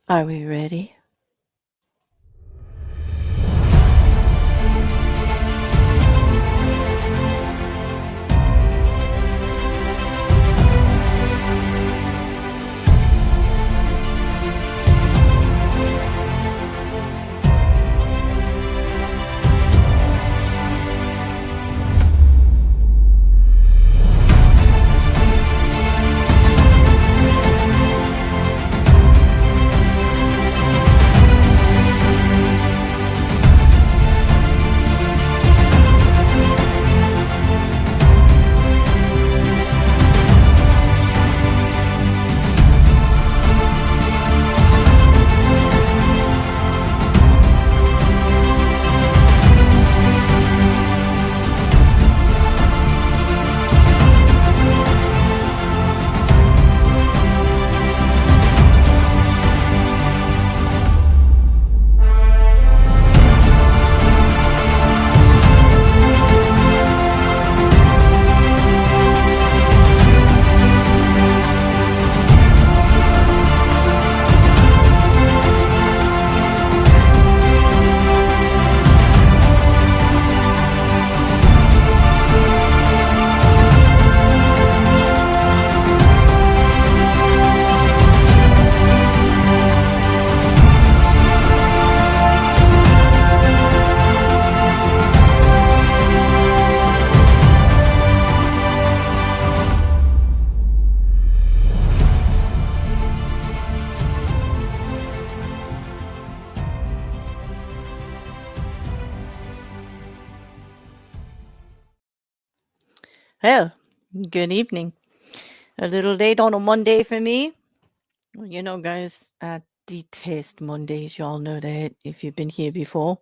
Are we ready? Well, good evening. A little late on a Monday for me. Well, guys, I detest Mondays. Y'all know that if you've been here before.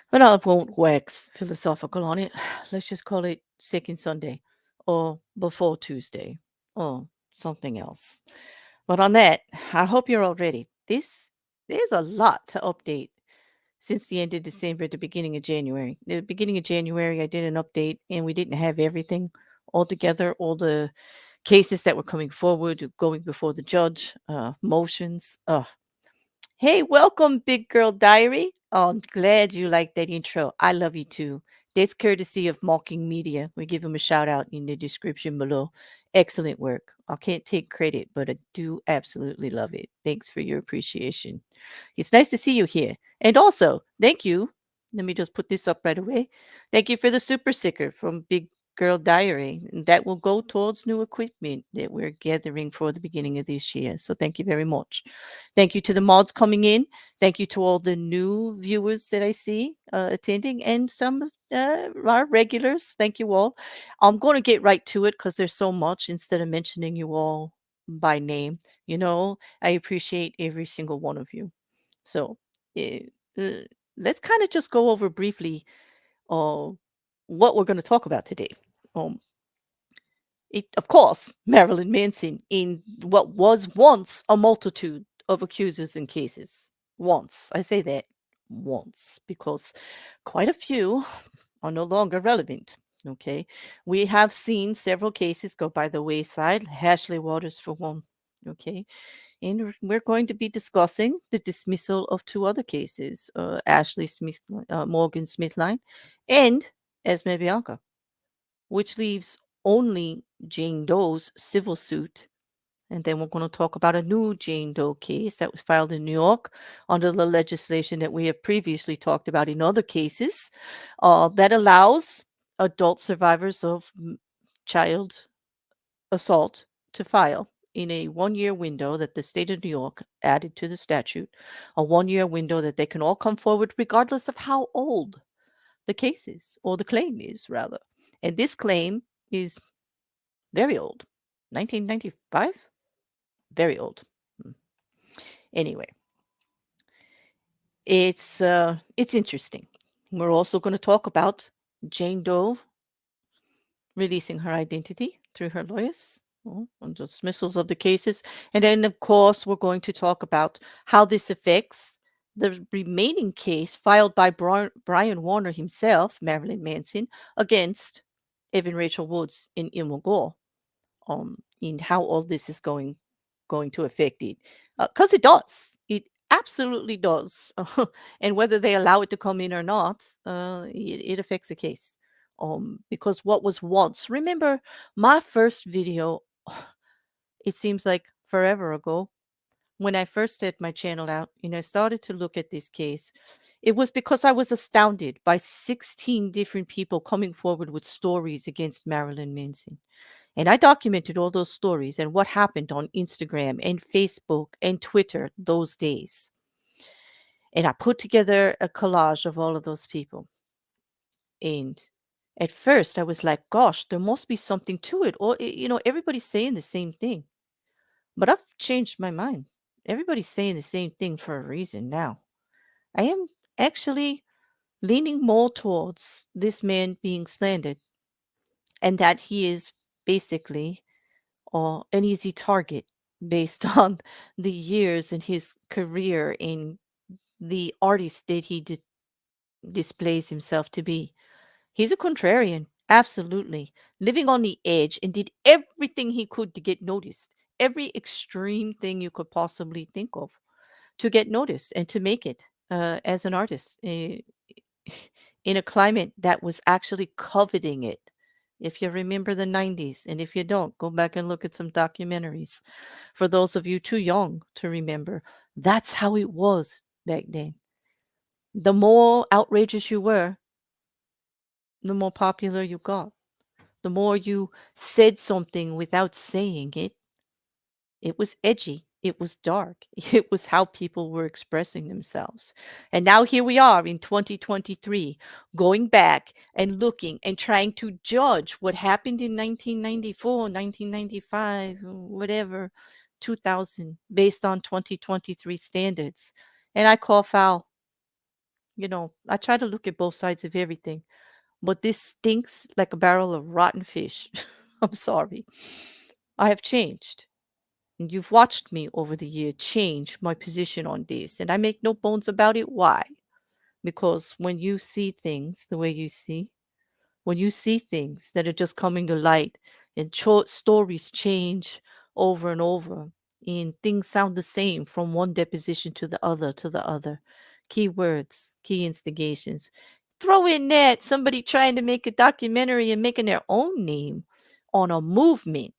But I won't wax philosophical on it. Let's just call it Second Sunday or before Tuesday or something else. But on that, I hope you're all ready. There's a lot to update since the end of December, the beginning of January. The beginning of January, I did an update and we didn't have everything all together, all the cases that were coming forward, going before the judge, motions. Hey, welcome, Big Girl Diary. Oh, I'm glad you like that intro. I love you too. That's courtesy of Mocking Media. We give him a shout out in the description below. Excellent work. I can't take credit, but I do absolutely love it. Thanks for your appreciation. It's nice to see you here. And also, thank you. Let me just put this up right away. Thank you for the super sticker from Big Girl Diary. And that will go towards new equipment that we're gathering for the beginning of this year. So thank you very much. Thank you to the mods coming in. Thank you to all the new viewers that I see attending and some our regulars. Thank you all. I'm going to get right to it because there's so much instead of mentioning you all by name. I appreciate every single one of you. So eh, uh, let's kind of just go over briefly uh, what we're going to talk about today. Um, of course, Marilyn Manson in what was once a multitude of accusers and cases. Once. I say that once because quite a few are no longer relevant. Okay. We have seen several cases go by the wayside, Ashley Waters for one. Okay. And we're going to be discussing the dismissal of two other cases, Ashley Smith, Morgan Smithline and Esme Bianco, which leaves only Jane Doe's civil suit. And then we're going to talk about a new Jane Doe case that was filed in New York under the legislation that we have previously talked about in other cases that allows adult survivors of child assault to file in a 1 year window that the state of New York added to the statute, a 1 year window that they can all come forward regardless of how old the case is, or the claim is, rather. And this claim is very old. 1995? Very old. Anyway, it's interesting. We're also going to talk about Jane Doe releasing her identity through her lawyers on dismissals of the cases. And then, of course, we're going to talk about how this affects the remaining case filed by Brian Warner himself, Marilyn Manson, against Evan Rachel Woods and Ilma Gore, in how all this is going going to affect it. Because it does. It absolutely does. And whether they allow it to come in or not, it affects the case. Because what was once, remember my first video, it seems like forever ago, when I first set my channel out and I started to look at this case, it was because I was astounded by 16 different people coming forward with stories against Marilyn Manson. And I documented all those stories and what happened on Instagram and Facebook and Twitter those days. And I put together a collage of all of those people. And at first I was like, gosh, there must be something to it. Or, everybody's saying the same thing. But I've changed my mind. Everybody's saying the same thing for a reason now. I am actually leaning more towards this man being slandered and that he is basically an easy target based on the years in his career in the artist that he displays himself to be. He's a contrarian, absolutely, living on the edge and did everything he could to get noticed. Every extreme thing you could possibly think of to get noticed and to make it as an artist in a climate that was actually coveting it. If you remember the 90s, and if you don't, go back and look at some documentaries. For those of you too young to remember, that's how it was back then. The more outrageous you were, the more popular you got. The more you said something without saying it, it was edgy. It was dark. It was how people were expressing themselves. And now here we are in 2023, going back and looking and trying to judge what happened in 1994, 1995, whatever, 2000, based on 2023 standards. And I call foul. I try to look at both sides of everything, but this stinks like a barrel of rotten fish. I'm sorry. I have changed. And you've watched me over the year change my position on this, and I make no bones about it. Why? Because when you see things the way you see, when you see things that are just coming to light and stories change over and over, and things sound the same from one deposition to the other, keywords, key instigations. Throw in that somebody trying to make a documentary and making their own name on a movement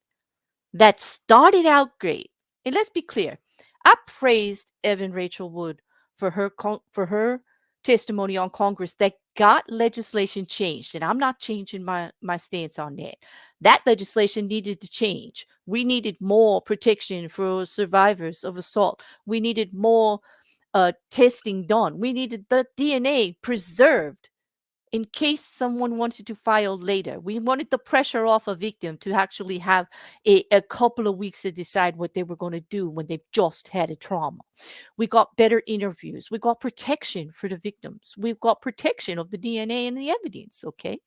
that started out great. And let's be clear, I praised Evan Rachel Wood for her testimony on Congress that got legislation changed, and I'm not changing my stance on that. That legislation needed to change. We needed more protection for survivors of assault. We needed more testing done. We needed the DNA preserved in case someone wanted to file later. We wanted the pressure off a victim to actually have a couple of weeks to decide what they were going to do when they've just had a trauma. We got better interviews. We got protection for the victims. We've got protection of the DNA and the evidence. Okay.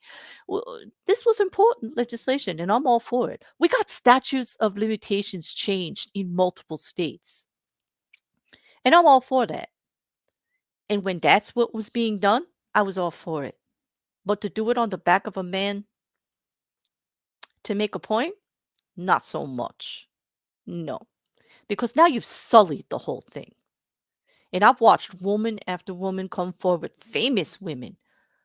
Well, this was important legislation, and I'm all for it. We got statutes of limitations changed in multiple states, and I'm all for that. And when that's what was being done, I was all for it. But to do it on the back of a man to make a point, not so much. No, because now you've sullied the whole thing. And I've watched woman after woman come forward, famous women,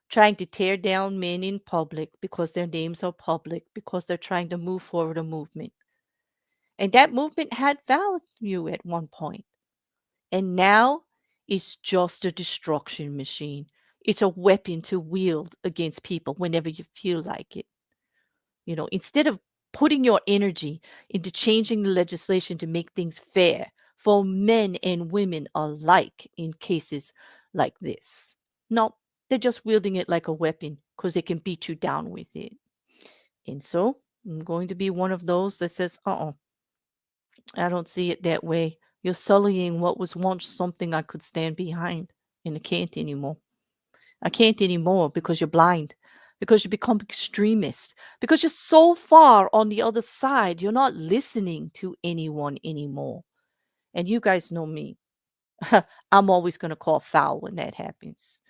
trying to tear down men in public because their names are public, because they're trying to move forward a movement. And that movement had value at one point. And now it's just a destruction machine. It's a weapon to wield against people whenever you feel like it. Instead of putting your energy into changing the legislation to make things fair for men and women alike in cases like this. No, they're just wielding it like a weapon because they can beat you down with it. And so I'm going to be one of those that says, I don't see it that way. You're sullying what was once something I could stand behind, and I can't anymore. I can't anymore because you're blind, because you become extremist, because you're so far on the other side. You're not listening to anyone anymore. And you guys know me. I'm always going to call foul when that happens.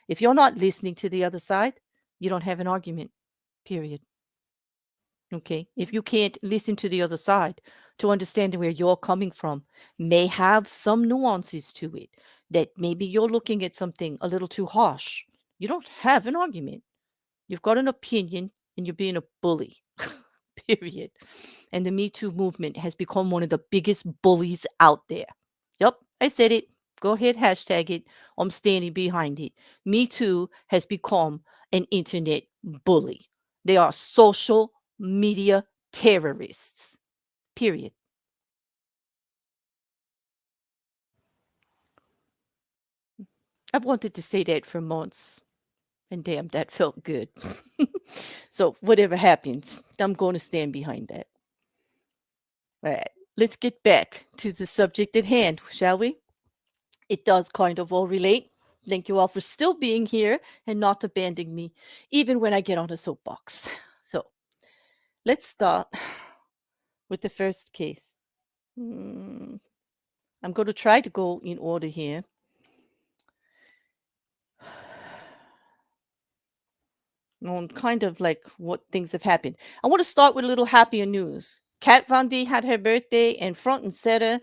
If you're not listening to the other side, you don't have an argument, period. Okay. If you can't listen to the other side to understand where you're coming from, may have some nuances to it that maybe you're looking at something a little too harsh. You don't have an argument. You've got an opinion and you're being a bully. Period. And the Me Too movement has become one of the biggest bullies out there. Yep, I said it. Go ahead, hashtag it. I'm standing behind it. Me Too has become an internet bully. They are social media terrorists. Period. I've wanted to say that for months. And damn, that felt good. So, whatever happens, I'm going to stand behind that. All right, let's get back to the subject at hand, shall we? It does kind of all relate. Thank you all for still being here and not abandoning me, even when I get on a soapbox. So, let's start with the first case. I'm going to try to go in order here. On kind of like what things have happened. I want to start with a little happier news. Kat Von D had her birthday, and front and center,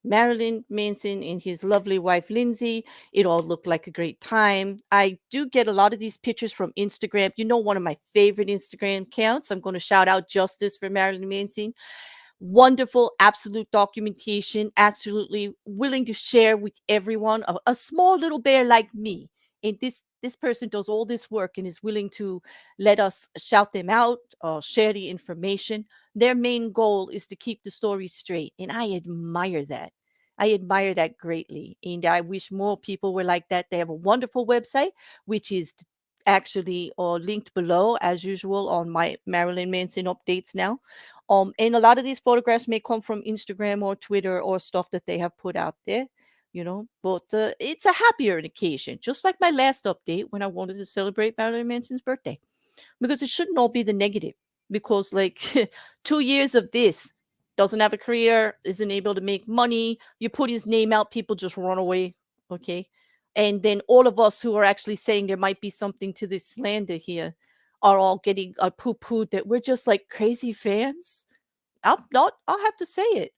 Marilyn Manson and his lovely wife Lindsay. It all looked like a great time. I do get a lot of these pictures from Instagram. You know, one of my favorite Instagram accounts. I'm going to shout out Justice for Marilyn Manson. Wonderful, absolute documentation, absolutely willing to share with everyone. A small little bear like me, and this person does all this work and is willing to let us shout them out, share the information. Their main goal is to keep the story straight, and I admire that. I admire that greatly, and I wish more people were like that. They have a wonderful website, which is actually linked below as usual on my Marilyn Manson updates now. And a lot of these photographs may come from Instagram or Twitter or stuff that they have put out there, but it's a happier occasion, just like my last update when I wanted to celebrate Marilyn Manson's birthday, because it shouldn't all be the negative. Because, like, 2 years of this, doesn't have a career, isn't able to make money, you put his name out, people just run away, okay? And then all of us who are actually saying there might be something to this slander here are all getting poo-pooed that we're just like crazy fans. I'll have to say it.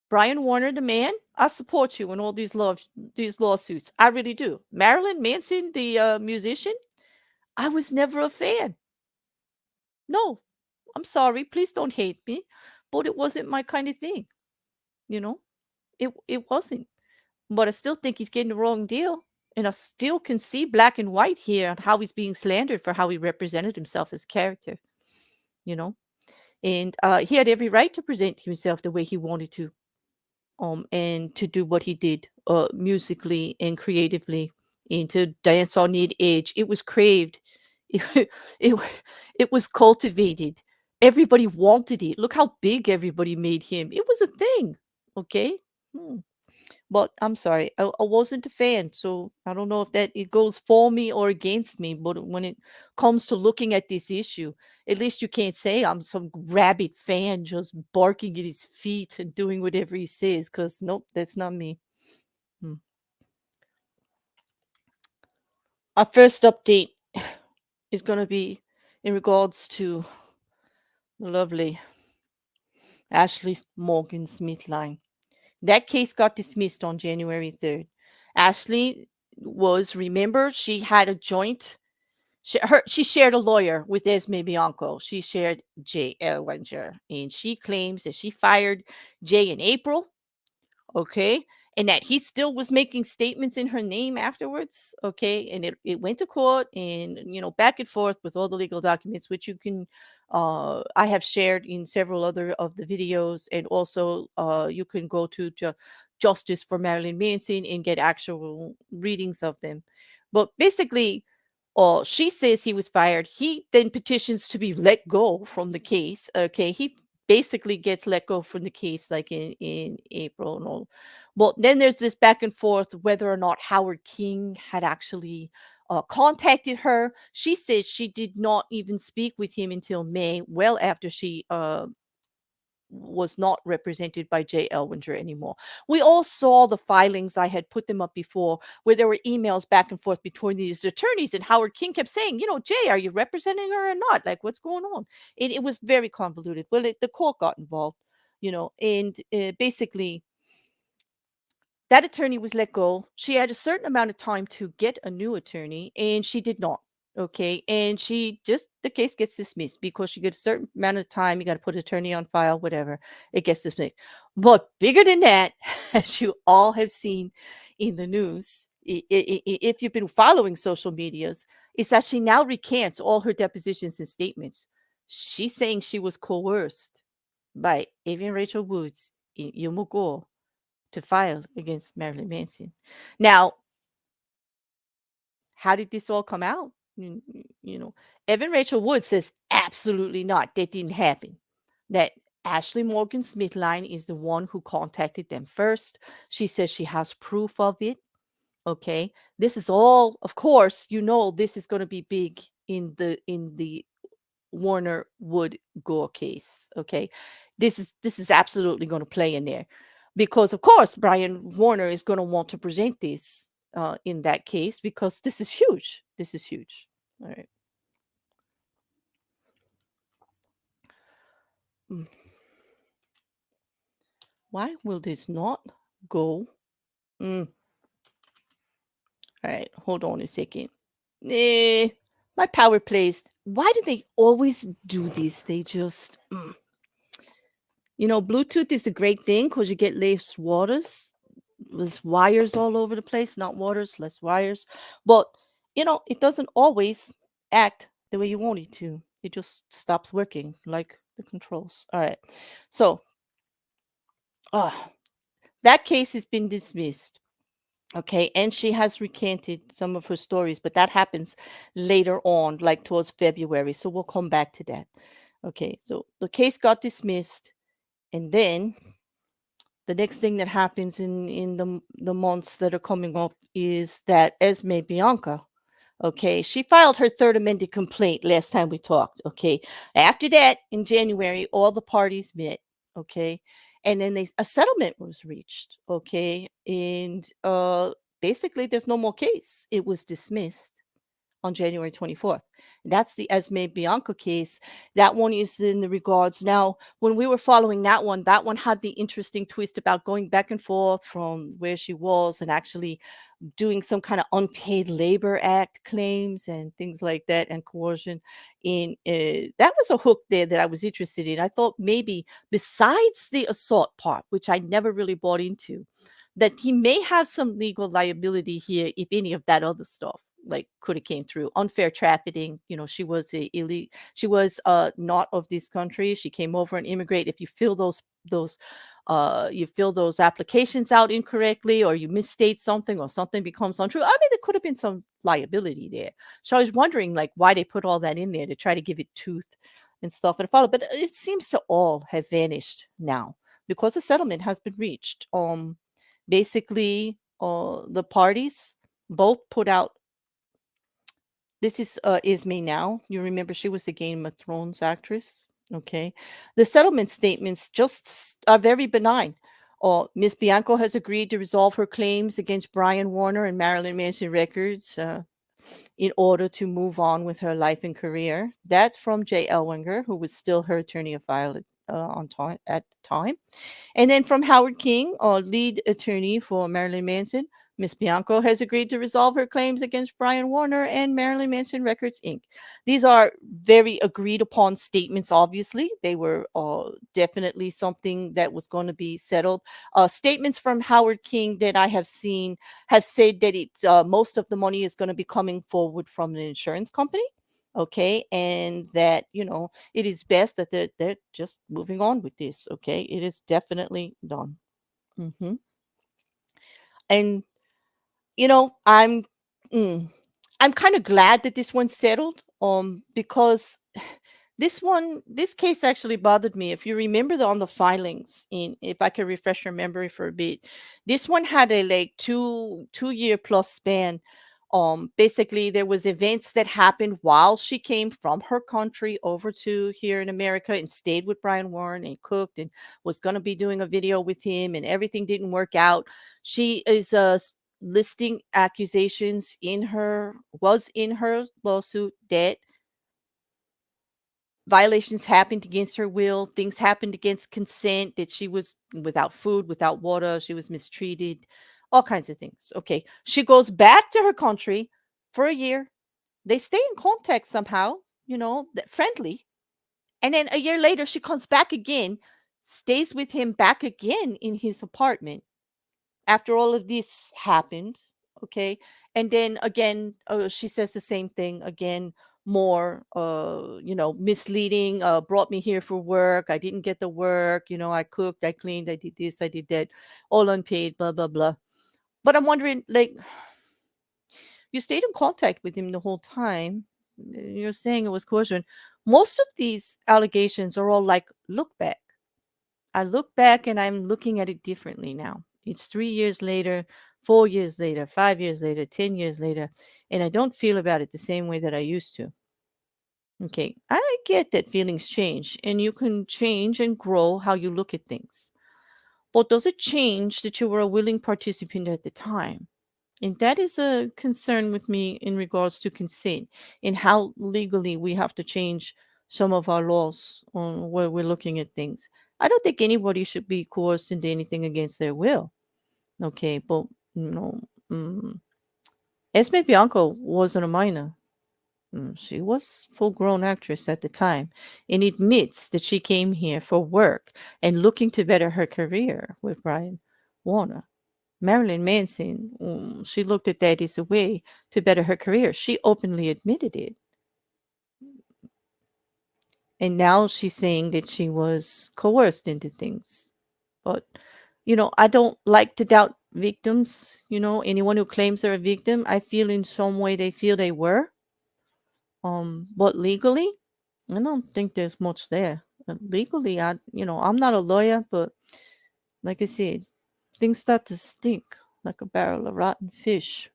Brian Warner, the man, I support you in all these lawsuits. I really do. Marilyn Manson, the musician, I was never a fan. No, I'm sorry. Please don't hate me, but it wasn't my kind of thing. You know, it wasn't. But I still think he's getting the wrong deal, and I still can see black and white here on how he's being slandered for how he represented himself as character. You know, and he had every right to present himself the way he wanted to, and to do what he did, musically and creatively, and to dance on the edge. It was craved. It, it, it was cultivated. Everybody wanted it. Look how big everybody made him. It was a thing. Okay. Hmm. But I'm sorry, I wasn't a fan, so I don't know if that it goes for me or against me. But when it comes to looking at this issue, at least you can't say I'm some rabid fan just barking at his feet and doing whatever he says. Because nope, that's not me. Hmm. Our first update is going to be in regards to the lovely Ashley Morgan Smithline. That case got dismissed on January 3rd. Ashley remember, she had a joint. She shared a lawyer with Esme Bianco. She shared Jay Elwinger, and she claims that she fired Jay in April. Okay. And that he still was making statements in her name afterwards. Okay. And it went to court and, back and forth with all the legal documents, which you can, I have shared in several other of the videos. And also, you can go to Justice for Marilyn Manson and get actual readings of them. But basically, she says he was fired. He then petitions to be let go from the case. Okay. He basically gets let go from the case like in April and all. Well, then there's this back and forth whether or not Howard King had actually contacted her. She says she did not even speak with him until May, well after she was not represented by Jay Elwinger anymore. We all saw the filings. I had put them up before, where there were emails back and forth between these attorneys, and Howard King kept saying, Jay, are you representing her or not? Like, what's going on? It was very convoluted. Well, the court got involved, and basically that attorney was let go. She had a certain amount of time to get a new attorney, and she did not. Okay. And the case gets dismissed because she gets a certain amount of time. You got to put attorney on file, whatever. It gets dismissed. But bigger than that, as you all have seen in the news, if you've been following social medias, is that she now recants all her depositions and statements. She's saying she was coerced by Evan Rachel Woods, Ilma Gore, to file against Marilyn Manson. Now, how did this all come out? Evan Rachel Wood says absolutely not. That didn't happen. That Ashley Morgan Smithline is the one who contacted them first. She says she has proof of it. Okay. This is all, of course, this is going to be big in the Warner Wood Gore case. Okay. This is absolutely going to play in there. Because, of course, Brian Warner is going to want to present this in that case because this is huge. This is huge. All right. Why will this not go? All right. Hold on a second. My power plays. Why do they always do this? They just... Bluetooth is a great thing because you get less waters. There's wires all over the place, not waters, less wires. But, it doesn't always act the way you want it to. It just stops working like the controls. All right. So, that case has been dismissed. Okay. And she has recanted some of her stories, but that happens later on, like towards February. So we'll come back to that. Okay. So the case got dismissed. And then the next thing that happens in the months that are coming up is that Esme Bianco, okay, she filed her third amended complaint last time we talked. Okay. After that, in January, all the parties met. Okay. And then a settlement was reached. Okay. And basically, there's no more case. It was dismissed on January 24th. That's the Esme Bianco case. That one is in the regards. Now, when we were following that one had the interesting twist about going back and forth from where she was and actually doing some kind of unpaid labor act claims and things like that and coercion. That was a hook there that I was interested in. I thought maybe besides the assault part, which I never really bought into, that he may have some legal liability here if any of that other stuff like could have came through. Unfair trafficking, she was she was not of this country. She came over and immigrate. If you fill those applications out incorrectly, or you misstate something, or something becomes untrue, I mean, there could have been some liability there. So I was wondering like why they put all that in there to try to give it tooth and stuff and follow, but it seems to all have vanished now because the settlement has been reached. Basically the parties both put out. This is Esme now. You remember she was the Game of Thrones actress. Okay. The settlement statements just are very benign. Miss Bianco has agreed to resolve her claims against Brian Warner and Marilyn Manson Records in order to move on with her life and career. That's from Jay Elwinger, who was still her attorney of file at the time. And then from Howard King, lead attorney for Marilyn Manson, Miss Bianco has agreed to resolve her claims against Brian Warner and Marilyn Manson Records, Inc. These are very agreed upon statements, obviously. They were definitely something that was going to be settled. Statements from Howard King that I have seen have said that most of the money is going to be coming forward from an insurance company. Okay. And that, it is best that they're just moving on with this. Okay. It is definitely done. And I'm kind of glad that this one's settled because this case actually bothered me. If you remember on the filings, if I could refresh your memory for a bit, this one had a like 2 year plus span Basically there was events that happened while she came from her country over to here in America and stayed with Brian Warren and cooked and was going to be doing a video with him, and everything didn't work out. She is listing accusations in her lawsuit that violations happened against her will, things happened against consent, that she was without food, without water, she was mistreated, all kinds of things. Okay. She goes back to her country for a year. They stay in contact somehow, friendly. And then a year later, she comes back again, stays with him back again in his apartment after all of this happened. Okay. And then again, she says the same thing again, more misleading, brought me here for work, I didn't get the work, I cooked, I cleaned, I did this, I did that, all unpaid, blah blah blah. But I'm wondering, like, you stayed in contact with him the whole time, you're saying it was coercion. Most of these allegations are all like, look back. I look back and I'm looking at it differently now. It's 3 years later, 4 years later, 5 years later, 10 years later, and I don't feel about it the same way that I used to. Okay, I get that feelings change and you can change and grow how you look at things. But does it change that you were a willing participant at the time? And that is a concern with me in regards to consent and how legally we have to change some of our laws on where we're looking at things. I don't think anybody should be coerced into anything against their will. Okay, but you know, mm, Esme Bianco wasn't a minor. She was full-grown actress at the time and admits that she came here for work and looking to better her career with Brian Warner. Marilyn Manson, she looked at that as a way to better her career. She openly admitted it. And now she's saying that she was coerced into things. But, I don't like to doubt victims. Anyone who claims they're a victim, I feel in some way they feel they were. But legally, I don't think there's much there. Legally, I'm not a lawyer, but like I said, things start to stink like a barrel of rotten fish.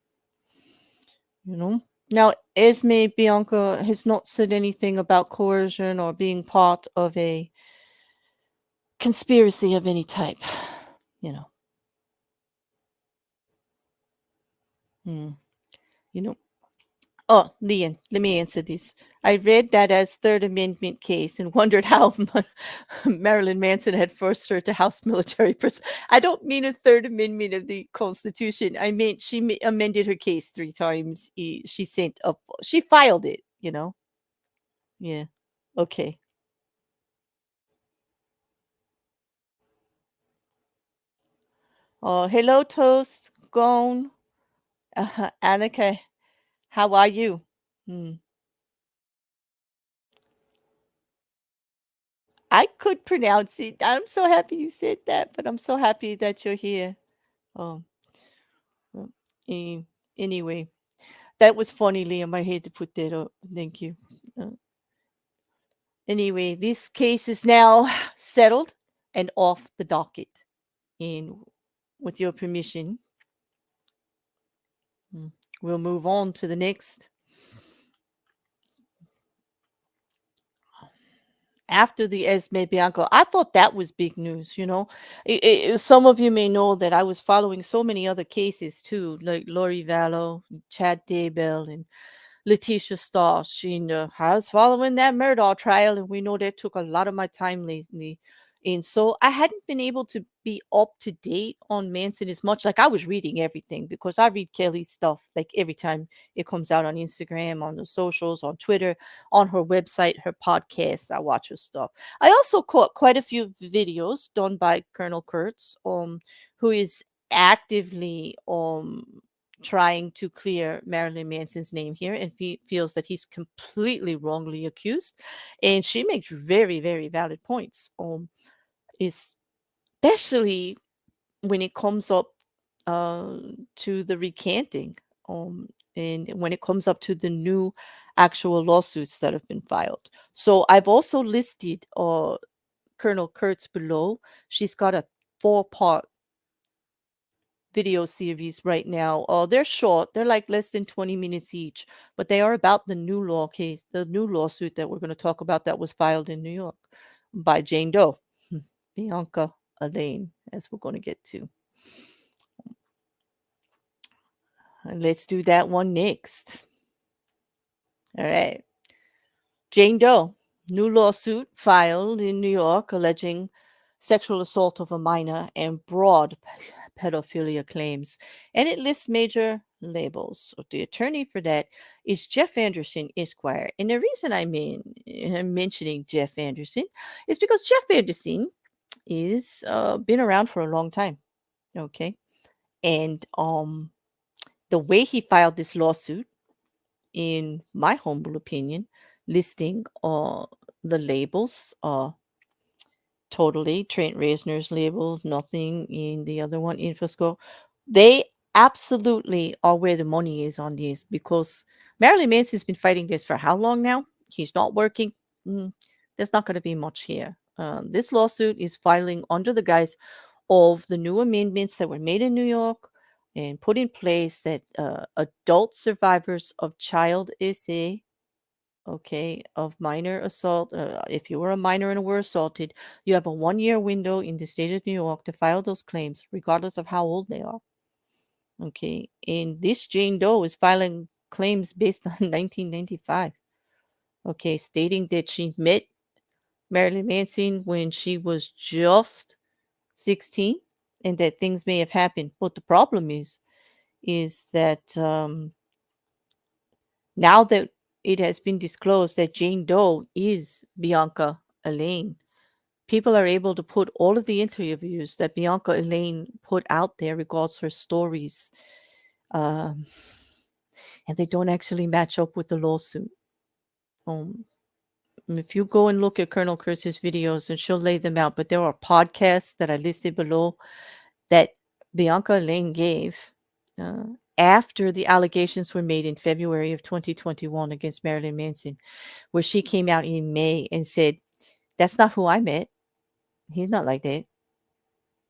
you know. Now, Esme Bianca has not said anything about coercion or being part of a conspiracy of any type. You know. Hmm. You know. Oh, Leon, let me answer this. I read that as Third Amendment case and wondered how Marilyn Manson had first served a House military person. I don't mean a Third Amendment of the Constitution. I meant she amended her case 3 times. She sent up. She filed it. Yeah. Okay. Oh, hello, Toast. Gone. Annika, how are you? Hmm. I could pronounce it. I'm so happy you said that, but I'm so happy that you're here. Oh, well, eh, anyway, that was funny, Liam. I hate to put that up. Thank you. Uh, anyway, this case is now settled and off the docket. And with your permission, we'll move on to the next. After the Esme Bianco, I thought that was big news. Some of you may know that I was following so many other cases too, like Lori Vallow, Chad Daybell, and Letitia Stoss. I was following that Murdaugh trial, and we know that took a lot of my time lately. And so I hadn't been able to be up to date on Manson as much. Like I was reading everything because I read Kelly's stuff like every time it comes out on Instagram, on the socials, on Twitter, on her website, her podcast. I watch her stuff. I also caught quite a few videos done by Colonel Kurtz, who is actively trying to clear Marilyn Manson's name here and feels that he's completely wrongly accused. And she makes very, very valid points. Especially when it comes up to the recanting. And when it comes up to the new actual lawsuits that have been filed. So I've also listed Colonel Kurtz below. She's got a 4-part video series right now. They're short. They're like less than 20 minutes each, but they are about the new lawsuit that we're going to talk about that was filed in New York by Jane Doe, Bianca Elaine, as we're going to get to. Let's do that one next. All right. Jane Doe, new lawsuit filed in New York alleging sexual assault of a minor and broad pedophilia claims. And it lists major labels. So the attorney for that is Jeff Anderson, Esquire. And the reason I'm mentioning Jeff Anderson is because Jeff Anderson is been around for a long time. Okay. And the way he filed this lawsuit, in my humble opinion, listing the labels, totally Trent Reznor's label, nothing in the other one, Infoscore. They absolutely are where the money is on this, because Marilyn Manson's been fighting this for how long now? He's not working. There's not going to be much here. This lawsuit is filing under the guise of the new amendments that were made in New York and put in place that adult survivors of child SA, of minor assault, if you were a minor and were assaulted, you have a 1-year window in the state of New York to file those claims, regardless of how old they are. Okay, and this Jane Doe is filing claims based on 1995. Okay, stating that she met Marilyn Manson when she was just 16 and that things may have happened. But the problem is that now that it has been disclosed that Jane Doe is Bianca Elaine, people are able to put all of the interviews that Bianca Elaine put out there regards her stories, and they don't actually match up with the lawsuit. If you go and look at Colonel Kurtz's videos, and she'll lay them out, but there are podcasts that I listed below that Bianca Elaine gave after the allegations were made in February of 2021 against Marilyn Manson, where she came out in May and said, "That's not who I met. He's not like that.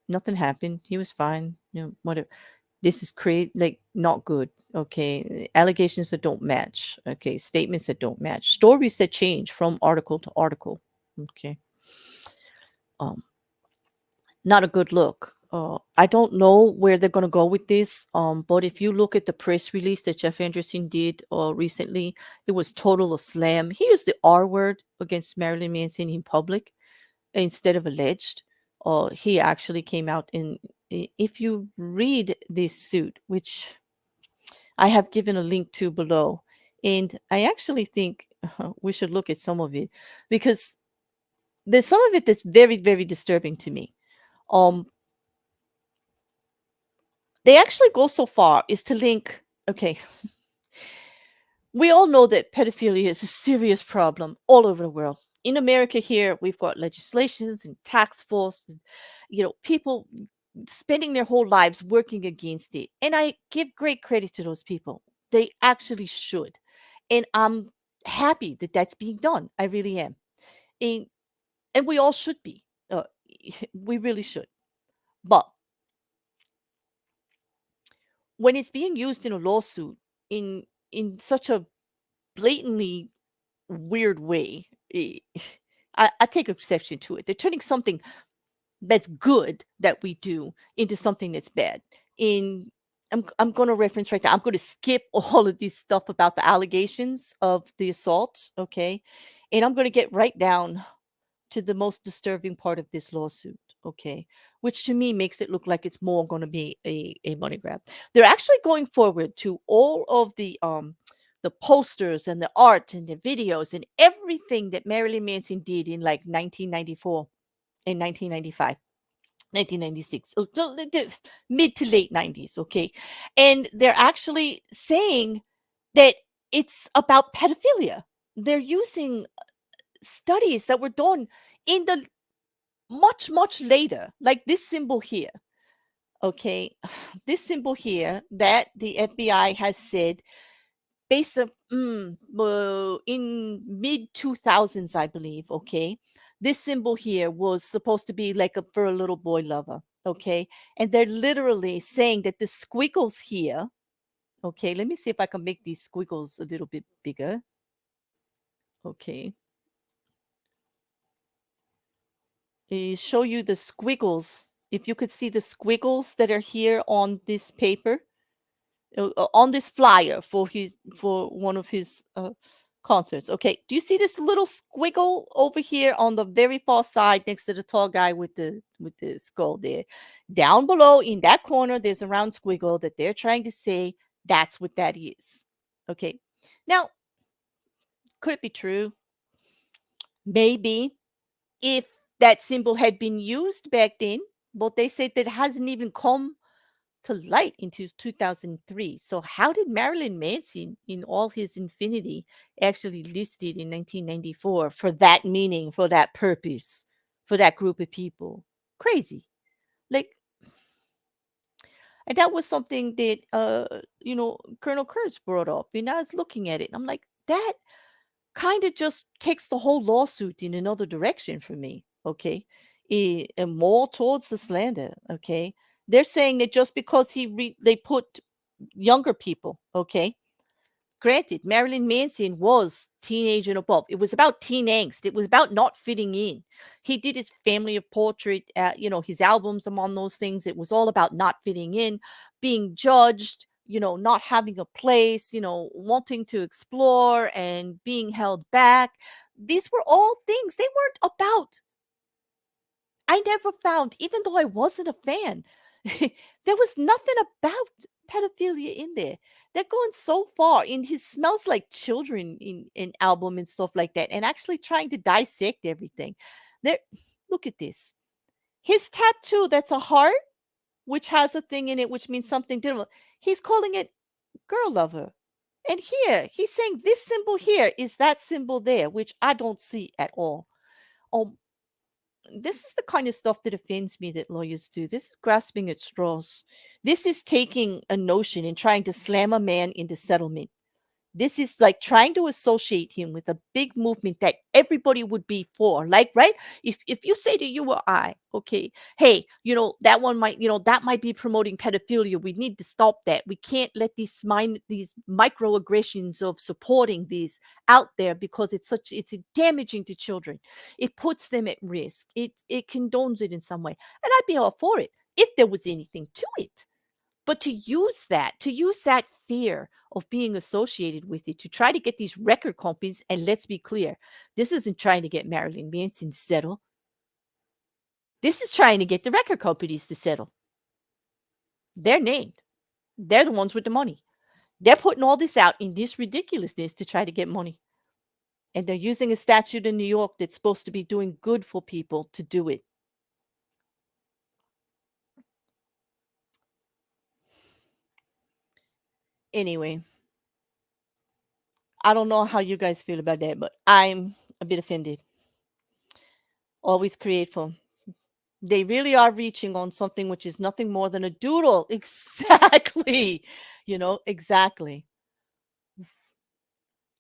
Nothing happened. He was fine. Whatever. This is not good. Okay, allegations that don't match. Okay, statements that don't match. Stories that change from article to article. Okay, not a good look. I don't know where they're going to go with this. But if you look at the press release that Jeff Anderson did recently, it was total of slam. He used the R word against Marilyn Manson in public instead of alleged. He actually came out, and if you read this suit, which I have given a link to below, and I actually think we should look at some of it, because there's some of it that's very, very disturbing to me. They actually go so far as to link, okay, we all know that pedophilia is a serious problem all over the world. In America here, we've got legislations and tax forces, people spending their whole lives working against it. And I give great credit to those people. They actually should. And I'm happy that that's being done. I really am. And we all should be. We really should. But when it's being used in a lawsuit in such a blatantly weird way, I take exception to it. They're turning something that's good that we do into something that's bad. I'm going to reference right now. I'm going to skip all of this stuff about the allegations of the assault, okay? And I'm going to get right down to the most disturbing part of this lawsuit, okay? Which to me makes it look like it's more going to be a money grab. They're actually going forward to all of the posters and the art and the videos and everything that Marilyn Manson did in like 1994 and 1995. 1996, mid to late 90s, okay? And they're actually saying that it's about pedophilia. They're using studies that were done in the much, much later, like this symbol here, okay? This symbol here that the FBI has said based on, in mid 2000s, I believe, okay? This symbol here was supposed to be like for a little boy lover, Okay. And they're literally saying that the squiggles here, okay, let me see if I can make these squiggles a little bit bigger. Okay. Show you the squiggles. If you could see the squiggles that are here on this paper, on this flyer for one of his concerts. Okay, do you see this little squiggle over here on the very far side next to the tall guy with the skull there? Down below in that corner, there's a round squiggle that they're trying to say that's what that is. Okay, now could it be true? Maybe if that symbol had been used back then, but they say that it hasn't even come to light into 2003. So how did Marilyn Manson, in all his infinity, actually list it in 1994 for that meaning, for that purpose, for that group of people? Crazy. Like, and that was something that Colonel Kurtz brought up. And I was looking at it, and I'm like, that kind of just takes the whole lawsuit in another direction for me. Okay. And more towards the slander. Okay. They're saying that just because they put younger people, okay. Granted, Marilyn Manson was teenage and above. It was about teen angst. It was about not fitting in. He did his family of portrait, his albums among those things. It was all about not fitting in, being judged, not having a place, wanting to explore and being held back. These were all things they weren't about. I never found, even though I wasn't a fan, there was nothing about pedophilia in there. They're going so far in his Smells Like Children in album and stuff like that, and actually trying to dissect everything. There, look at this. His tattoo, that's a heart, which has a thing in it, which means something different. He's calling it girl lover. And here, he's saying this symbol here is that symbol there, which I don't see at all. Um, this is the kind of stuff that offends me that lawyers do. This is grasping at straws. This is taking a notion and trying to slam a man into settlement. This is like trying to associate him with a big movement that everybody would be for. Like, right? If you say to you or I, okay, hey, that one might, that might be promoting pedophilia. We need to stop that. We can't let these microaggressions of supporting these out there because it's damaging to children. It puts them at risk. It condones it in some way. And I'd be all for it if there was anything to it. But to use that fear of being associated with it to try to get these record companies, and let's be clear, this isn't trying to get Marilyn Manson to settle. This is trying to get the record companies to settle. They're named. They're the ones with the money. They're putting all this out in this ridiculousness to try to get money. And they're using a statute in New York that's supposed to be doing good for people to do it. Anyway, I don't know how you guys feel about that, but I'm a bit offended. Always grateful. They really are reaching on something which is nothing more than a doodle. Exactly. Exactly.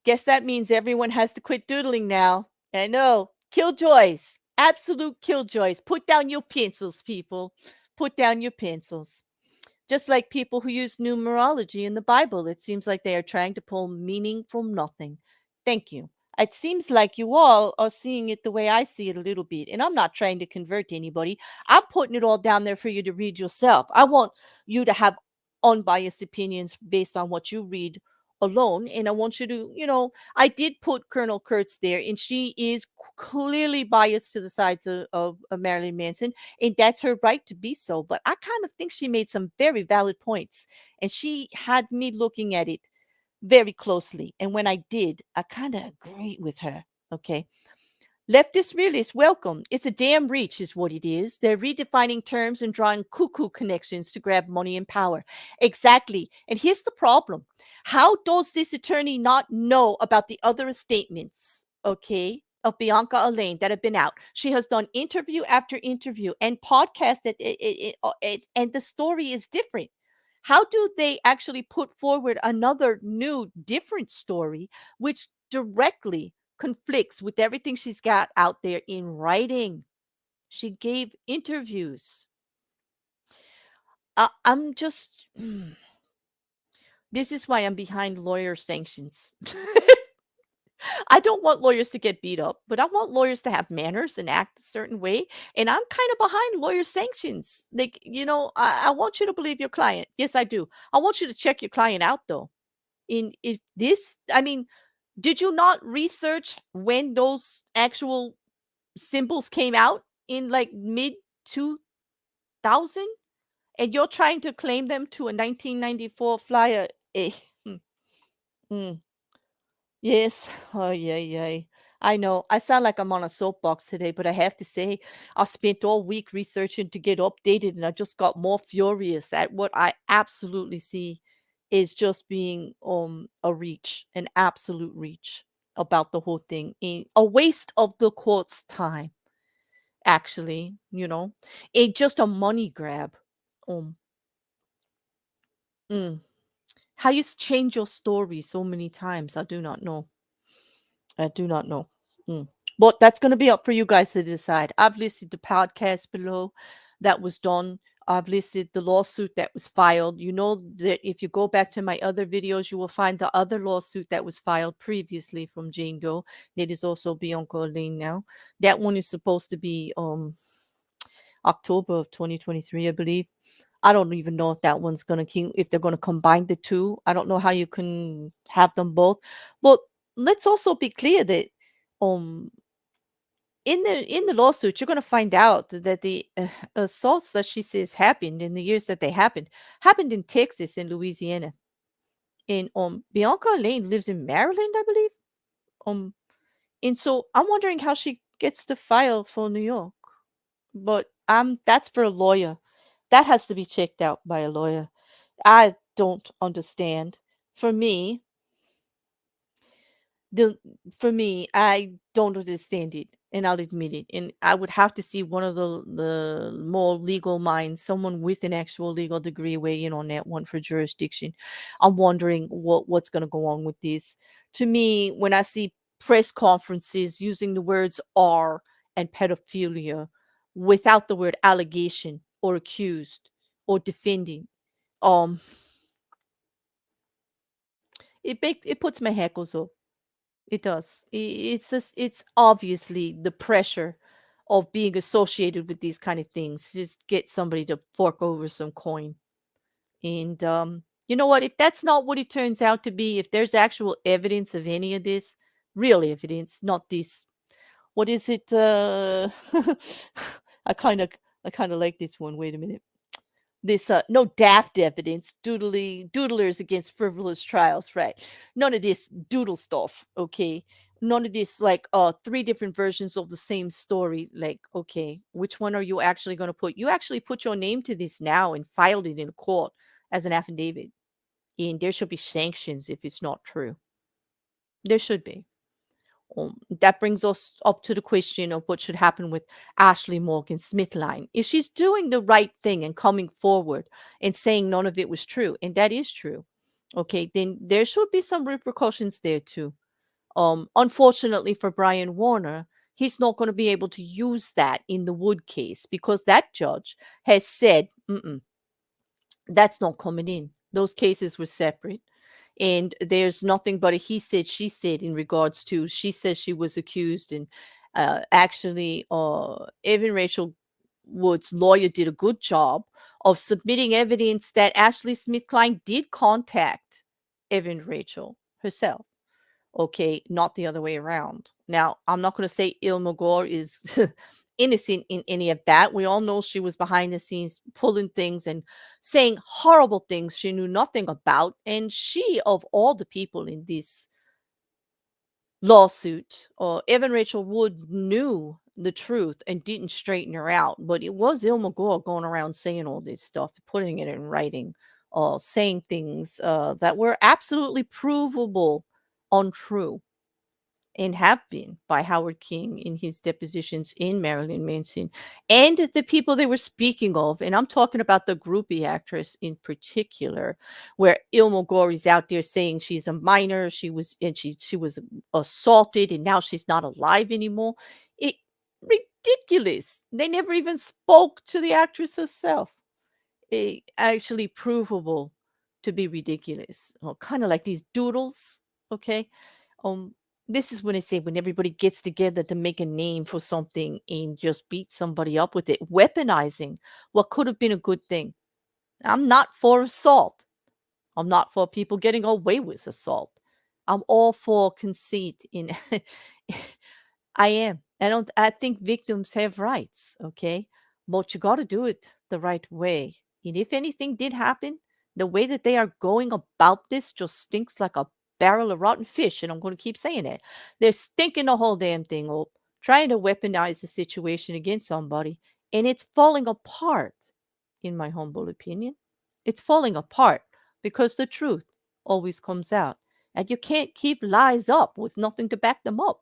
Guess that means everyone has to quit doodling now. I know. Killjoys. Absolute killjoys. Put down your pencils, people. Put down your pencils. Just like people who use numerology in the Bible, it seems like they are trying to pull meaning from nothing. Thank you. It seems like you all are seeing it the way I see it a little bit. And I'm not trying to convert anybody. I'm putting it all down there for you to read yourself. I want you to have unbiased opinions based on what you read alone. And I want you to, I did put Colonel Kurtz there, and she is clearly biased to the sides of Marilyn Manson, and that's her right to be so. But I kind of think she made some very valid points, and she had me looking at it very closely. And when I did, I kind of agreed with her. Okay. Leftist realists, welcome. It's a damn reach, is what it is. They're redefining terms and drawing cuckoo connections to grab money and power. Exactly. And here's the problem. How does this attorney not know about the other statements, okay, of Bianca Elaine that have been out? She has done interview after interview and podcast, and the story is different. How do they actually put forward another new, different story, which directly conflicts with everything she's got out there in writing? She gave interviews. I'm just this is why I'm behind lawyer sanctions. I don't want lawyers to get beat up, but I want lawyers to have manners and act a certain way. And I'm kind of behind lawyer sanctions. Like, I want you to believe your client. Yes, I do. I want you to check your client out, though. In if this, I mean, did you not research when those actual symbols came out in like mid 2000? And you're trying to claim them to a 1994 flyer. Eh, mm, mm. Yes. Oh, yeah, yeah. I know. I sound like I'm on a soapbox today, but I have to say, I spent all week researching to get updated, and I just got more furious at what I absolutely see is just being a reach, an absolute reach about the whole thing. A waste of the court's time, actually, just a money grab. Um, mm. How you change your story so many times, I do not know. I do not know. Mm. But that's going to be up for you guys to decide. I've listed the podcast below that was done. I've listed the lawsuit that was filed. You know that if you go back to my other videos, you will find the other lawsuit that was filed previously from Jane Doe. It is also Bianco Lane now. That one is supposed to be October of 2023, I believe. I don't even know if that one's gonna if they're gonna combine the two. I don't know how you can have them both. But let's also be clear that um in the lawsuit, you're gonna find out that the assaults that she says happened in the years that they happened in Texas and Louisiana. And Bianca Lane lives in Maryland, I believe. Um and so I'm wondering how she gets to file for New York. But that's for a lawyer. That has to be checked out by a lawyer. I don't understand. For me, the for me, I don't understand it, and I'll admit it. And I would have to see one of the more legal minds, someone with an actual legal degree, weigh in on that one for jurisdiction. I'm wondering what's going to go on with this. To me, when I see press conferences using the words "are" and pedophilia without the word allegation or accused or defending, um, it puts my hackles up. It does. It's just it's obviously the pressure of being associated with these kind of things. Just get somebody to fork over some coin. And you know what? If that's not what it turns out to be, if there's actual evidence of any of this, real evidence, not this. What is it? I kind of I kind of like this one. Wait a minute. This no daft evidence, doodlers against frivolous trials, right? None of this doodle stuff, okay? None of this like three different versions of the same story. Like, okay, which one are you actually going to put? You actually put your name to this now and filed it in court as an affidavit. And there should be sanctions if it's not true. There should be. That brings us up to the question of what should happen with Ashley Morgan Smithline. If she's doing the right thing and coming forward and saying none of it was true, and that is true, okay, then there should be some repercussions there too. Unfortunately for Brian Warner, he's not going to be able to use that in the Wood case because that judge has said, that's not coming in. Those cases were separate. And there's nothing but a he said, she said in regards to she says she was accused. And actually, Evan Rachel Wood's lawyer did a good job of submitting evidence that Ashley Smith Klein did contact Evan Rachel herself. Okay, not the other way around. Now, I'm not going to say Illma Gore is innocent in any of that. We all know she was behind the scenes pulling things and saying horrible things she knew nothing about. And she, of all the people in this lawsuit, Evan Rachel Wood knew the truth and didn't straighten her out. But it was Illma Gore going around saying all this stuff, putting it in writing, saying things that were absolutely provable untrue and have been by Howard King in his depositions in Marilyn Manson and the people they were speaking of. And I'm talking about the groupie actress in particular, where Ilma Gore is out there saying she's a minor, she was assaulted and now she's not alive anymore. It ridiculous. They never even spoke to the actress herself. actually provable to be ridiculous, kind of like these doodles. Okay, um, this is when I say when everybody gets together to make a name for something and just beat somebody up with it, weaponizing what could have been a good thing. I'm not for assault. I'm not for people getting away with assault. I'm all for conceit in I am. I think victims have rights, okay? But you got to do it the right way. And if anything did happen, the way that they are going about this just stinks like a barrel of rotten fish, and I'm going to keep saying it. They're stinking the whole damn thing up, trying to weaponize the situation against somebody, and it's falling apart, in my humble opinion. It's falling apart because the truth always comes out. And you can't keep lies up with nothing to back them up.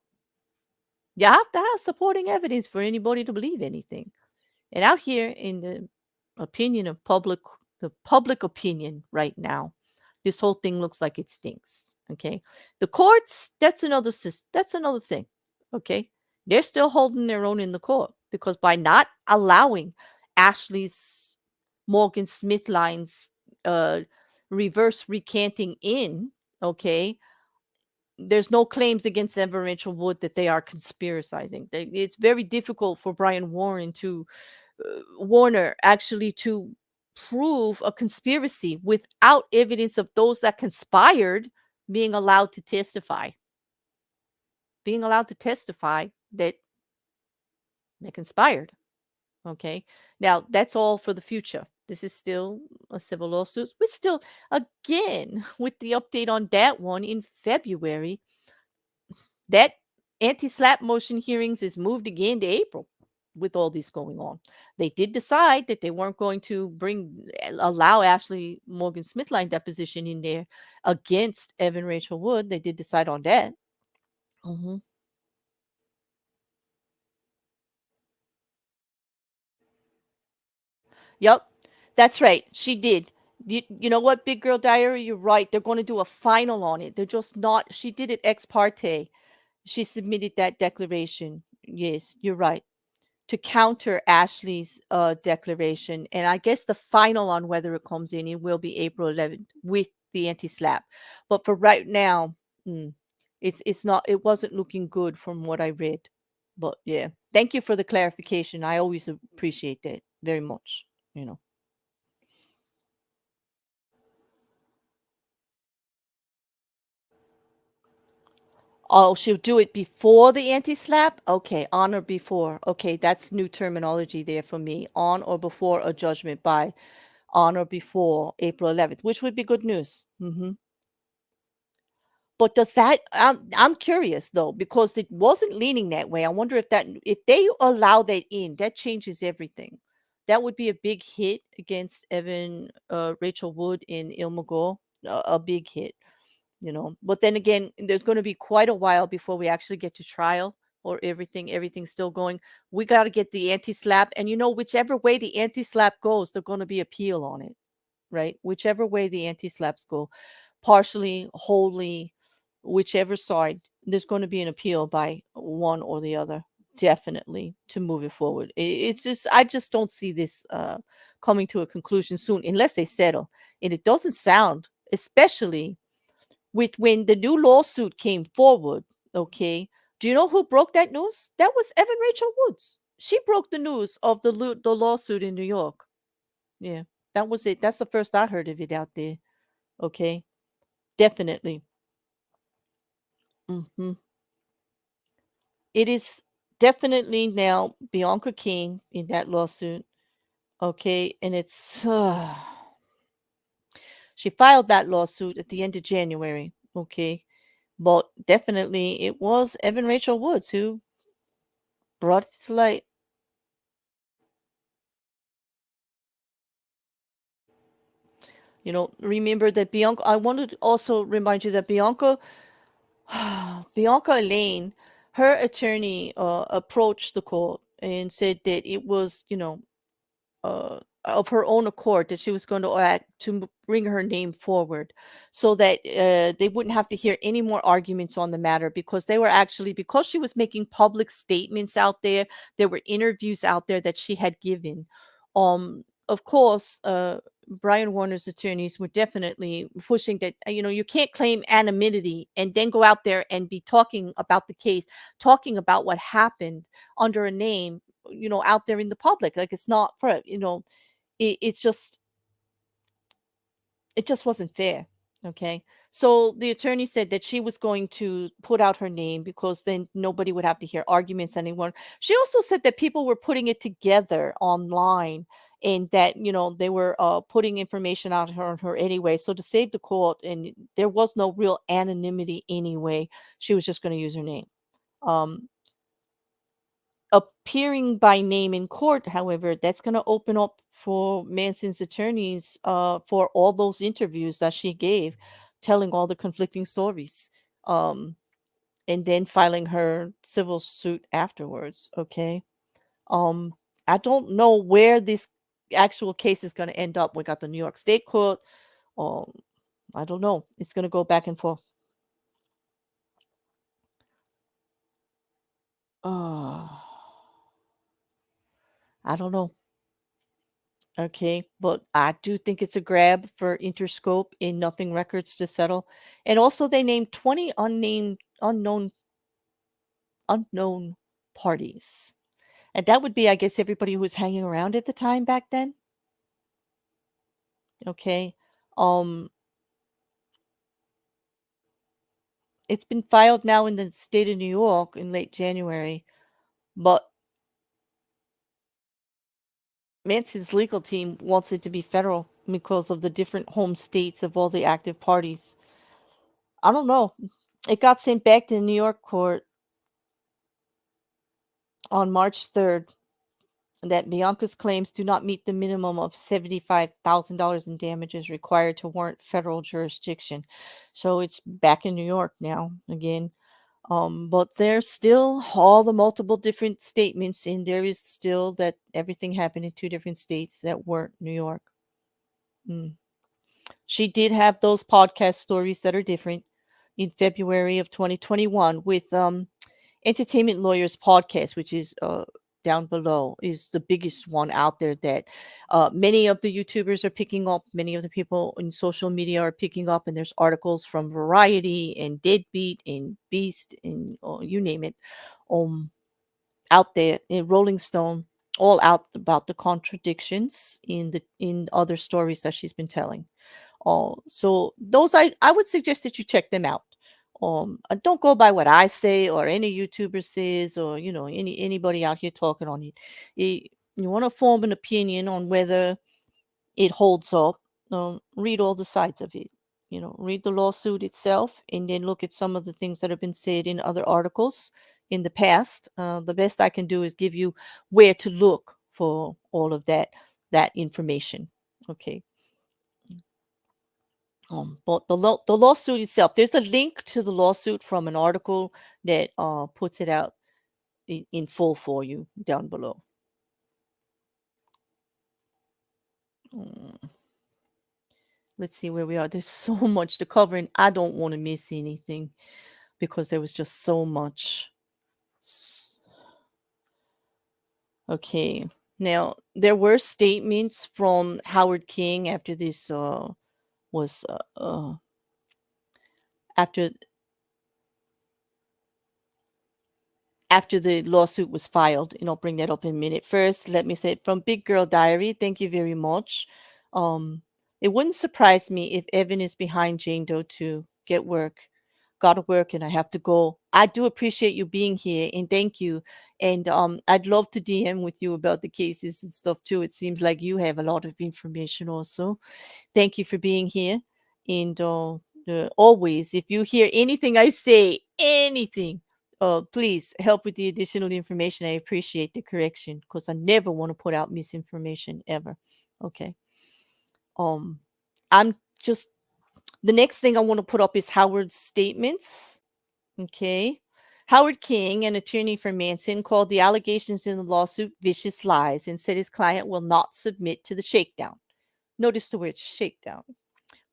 You have to have supporting evidence for anybody to believe anything. And out here in the opinion of the public opinion right now, this whole thing looks like it stinks. Okay. The courts, that's another thing. Okay. They're still holding their own in the court because by not allowing Ashley's Morgan Smithline's uh reverse recanting in, okay, there's no claims against Evan Rachel Wood that they are conspiracizing. It's very difficult for Brian Warner actually to prove a conspiracy without evidence of those that conspired being allowed to testify. Being allowed to testify that they conspired. Okay. Now that's all for the future. This is still a civil lawsuit. We're still, again, with the update on that one in February, that anti-slapp motion hearings is moved again to April with all this going on. They did decide that they weren't going to allow Ashley Morgan Smithline deposition in there against Evan Rachel Wood. They did decide on that. hmm Yep, that's right. She did. You know what, Big Girl Diary? You're right. They're going to do a final on it. They're just not. She did it ex parte. She submitted that declaration. Yes, you're right. To counter Ashley's declaration. And I guess the final on whether it comes in, it will be April 11th with the anti-slap. But for right now, mm, it's not. It wasn't looking good from what I read. But yeah, thank you for the clarification. I always appreciate that very much. You know. Oh, she'll do it before the anti-slap? Okay, on or before. Okay, that's new terminology there for me. On or before a judgment by on or before April 11th, which would be good news. But does that I'm curious though because it wasn't leaning that way. I wonder if they allow that in, that changes everything. That would be a big hit against Evan Rachel Wood and Illma Gore, a big hit. But then again, there's going to be quite a while before we actually get to trial or everything's still going. We got to get the anti-slap, and whichever way the anti-slap goes, there's going to be appeal on it, right? Whichever way the anti-slaps go, partially, wholly, whichever side, there's going to be an appeal by one or the other, definitely, to move it forward. It's just I just don't see this coming to a conclusion soon unless they settle, and it doesn't sound, especially with when the new lawsuit came forward. Okay, do you know who broke that news? That was Evan Rachel Woods. She broke the news of the lawsuit in New York. Yeah, that was it. That's the first I heard of it out there. Okay, definitely. hmm It is definitely now Bianca King in that lawsuit. Okay, and it's she filed that lawsuit at the end of January. Okay, but definitely it was Evan Rachel Woods who brought it to light. Remember that Bianca. I wanted to also remind you that Bianca Elaine, her attorney approached the court and said that it was, of her own accord that she was going to act to bring her name forward so that they wouldn't have to hear any more arguments on the matter because because she was making public statements out there. There were interviews out there that she had given. of course, Brian Warner's attorneys were definitely pushing that, you can't claim anonymity and then go out there and be talking about the case, talking about what happened under a name, out there in the public. Like, it's not for, it's just, it just wasn't fair. Okay. So the attorney said that she was going to put out her name because then nobody would have to hear arguments anymore. She also said that people were putting it together online and that, they were putting information out on her anyway. So to save the court, and there was no real anonymity anyway, she was just going to use her name. Um, Appearing by name in court, however, that's going to open up for Manson's attorneys for all those interviews that she gave, telling all the conflicting stories, and then filing her civil suit afterwards. Okay. Um, I don't know where this actual case is going to end up. We got the New York State Court. Um, I don't know. It's going to go back and forth. I don't know. Okay, but I do think it's a grab for Interscope in Nothing Records to settle. And also they named 20 unknown parties. And that would be, I guess, everybody who was hanging around at the time back then. Okay. Um it's been filed now in the state of New York in late January, but Manson's legal team wants it to be federal because of the different home states of all the active parties. I don't know. It got sent back to the New York court on March 3rd that Bianca's claims do not meet the minimum of $75,000 in damages required to warrant federal jurisdiction. So it's back in New York now again. But there's still all the multiple different statements, and there is still that everything happened in two different states that weren't New York. She did have those podcast stories that are different in February of 2021 with Entertainment Lawyers Podcast, which is down below, is the biggest one out there that many of the YouTubers are picking up. Many of the people in social media are picking up, and there's articles from Variety and Deadbeat and Beast and you name it, out there in Rolling Stone, all out about the contradictions in other stories that she's been telling. So those I would suggest that you check them out. Don't go by what I say or any YouTuber says or anybody out here talking on it. You want to form an opinion on whether it holds up. Read all the sides of it. Read the lawsuit itself and then look at some of the things that have been said in other articles in the past. The best I can do is give you where to look for all of that information. Okay. But the lawsuit itself, there's a link to the lawsuit from an article that puts it out in full for you down below. Let's see where we are. There's so much to cover, and I don't want to miss anything because there was just so much. Okay. Now, there were statements from Howard King after this was after the lawsuit was filed, and I'll bring that up in a minute. First, let me say from Big Girl Diary, thank you very much. It wouldn't surprise me if Evan is behind Jane Doe too. Get work. Gotta work and I have to go. I do appreciate you being here and thank you. And I'd love to DM with you about the cases and stuff too. It seems like you have a lot of information also. Thank you for being here. And always, if you hear anything I say, anything, please help with the additional information. I appreciate the correction because I never want to put out misinformation ever. Okay. I'm just the next thing I want to put up is Howard's statements. Okay. Howard King, an attorney for Manson, called the allegations in the lawsuit vicious lies and said his client will not submit to the shakedown. Notice the word shakedown.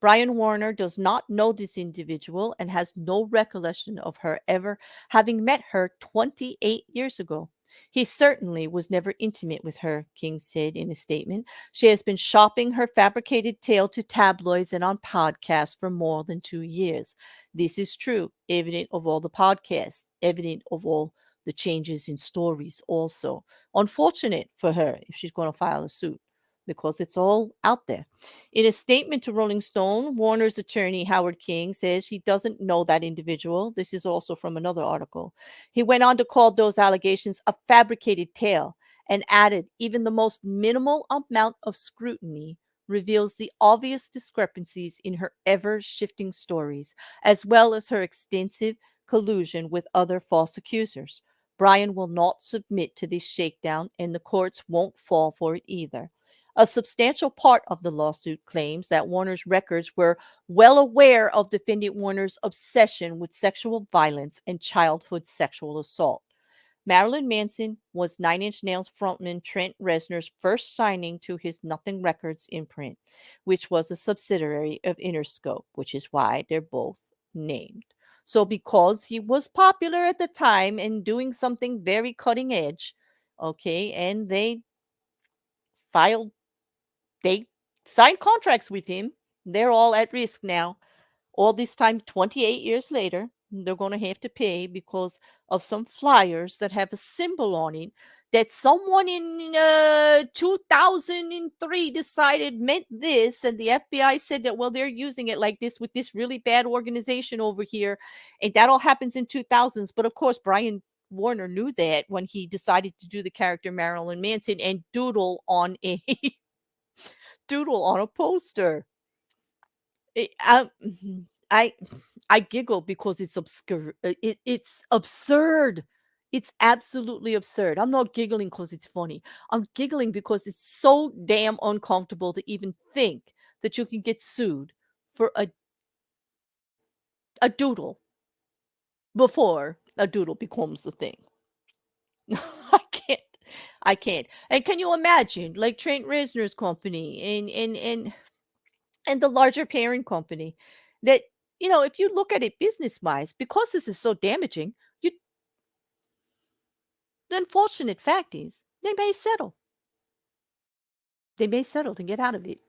Brian Warner does not know this individual and has no recollection of her ever having met her 28 years ago. He certainly was never intimate with her, King said in a statement. She has been shopping her fabricated tale to tabloids and on podcasts for more than 2 years. This is true, evident of all the podcasts, evident of all the changes in stories also. Unfortunate for her if she's going to file a suit because it's all out there. In a statement to Rolling Stone, Warner's attorney, Howard King, says he doesn't know that individual. This is also from another article. He went on to call those allegations a fabricated tale and added, even the most minimal amount of scrutiny reveals the obvious discrepancies in her ever shifting stories, as well as her extensive collusion with other false accusers. Brian will not submit to this shakedown, and the courts won't fall for it either. A substantial part of the lawsuit claims that Warner's records were well aware of defendant Warner's obsession with sexual violence and childhood sexual assault. Marilyn Manson was Nine Inch Nails frontman Trent Reznor's first signing to his Nothing Records imprint, which was a subsidiary of Interscope, which is why they're both named. So, because he was popular at the time and doing something very cutting edge, okay, and filed they signed contracts with him. They're all at risk now. All this time, 28 years later, they're going to have to pay because of some flyers that have a symbol on it that someone in 2003 decided meant this. And the FBI said that, well, they're using it like this with this really bad organization over here. And that all happens in 2000s. But of course, Brian Warner knew that when he decided to do the character Marilyn Manson and doodle on a poster. It, I I giggle because it's obscure. It's absurd. It's absolutely absurd. I'm not giggling because it's funny. I'm giggling because it's so damn uncomfortable to even think that you can get sued for a doodle before a doodle becomes the thing. I can't. I can't. And can you imagine, like Trent Reznor's company and the larger parent company that, if you look at it business wise, because this is so damaging, you the unfortunate fact is they may settle. They may settle to get out of it.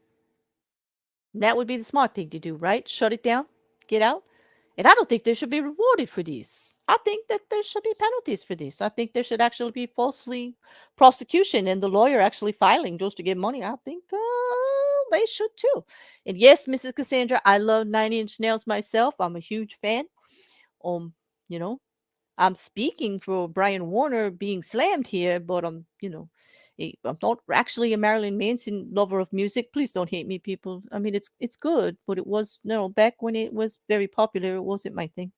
And that would be the smart thing to do, right? Shut it down, get out. And I don't think they should be rewarded for this. I think that there should be penalties for this. I think there should actually be falsely prosecution and the lawyer actually filing just to get money. I think they should too. And yes, Mrs. Cassandra, I love Nine Inch Nails myself. I'm a huge fan. You know, I'm speaking for Brian Warner being slammed here, but I'm not actually a Marilyn Manson lover of music. Please don't hate me, people. I mean, it's good, but it was back when it was very popular, it wasn't my thing.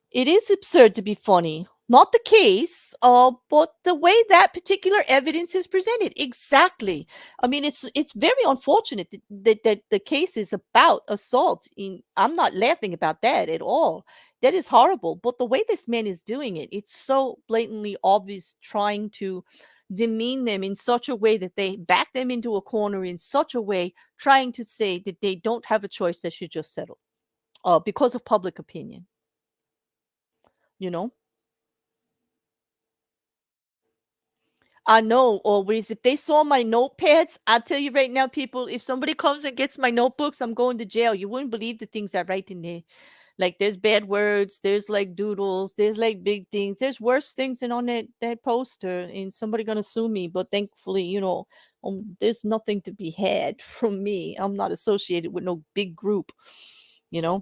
It is absurd to be funny. Not the case, but the way that particular evidence is presented. Exactly. I mean, it's very unfortunate that the case is about assault. I'm not laughing about that at all. That is horrible. But the way this man is doing it, it's so blatantly obvious, trying to demean them in such a way that they back them into a corner in such a way, trying to say that they don't have a choice, they should just settle because of public opinion. You know, I know always. If they saw my notepads, I'll tell you right now, people, if somebody comes and gets my notebooks, I'm going to jail. You wouldn't believe the things I write in there. Like there's bad words, there's like doodles, there's like big things, there's worse things than on that poster, and somebody gonna sue me. But thankfully, there's nothing to be had from me. I'm not associated with no big group, Yeah,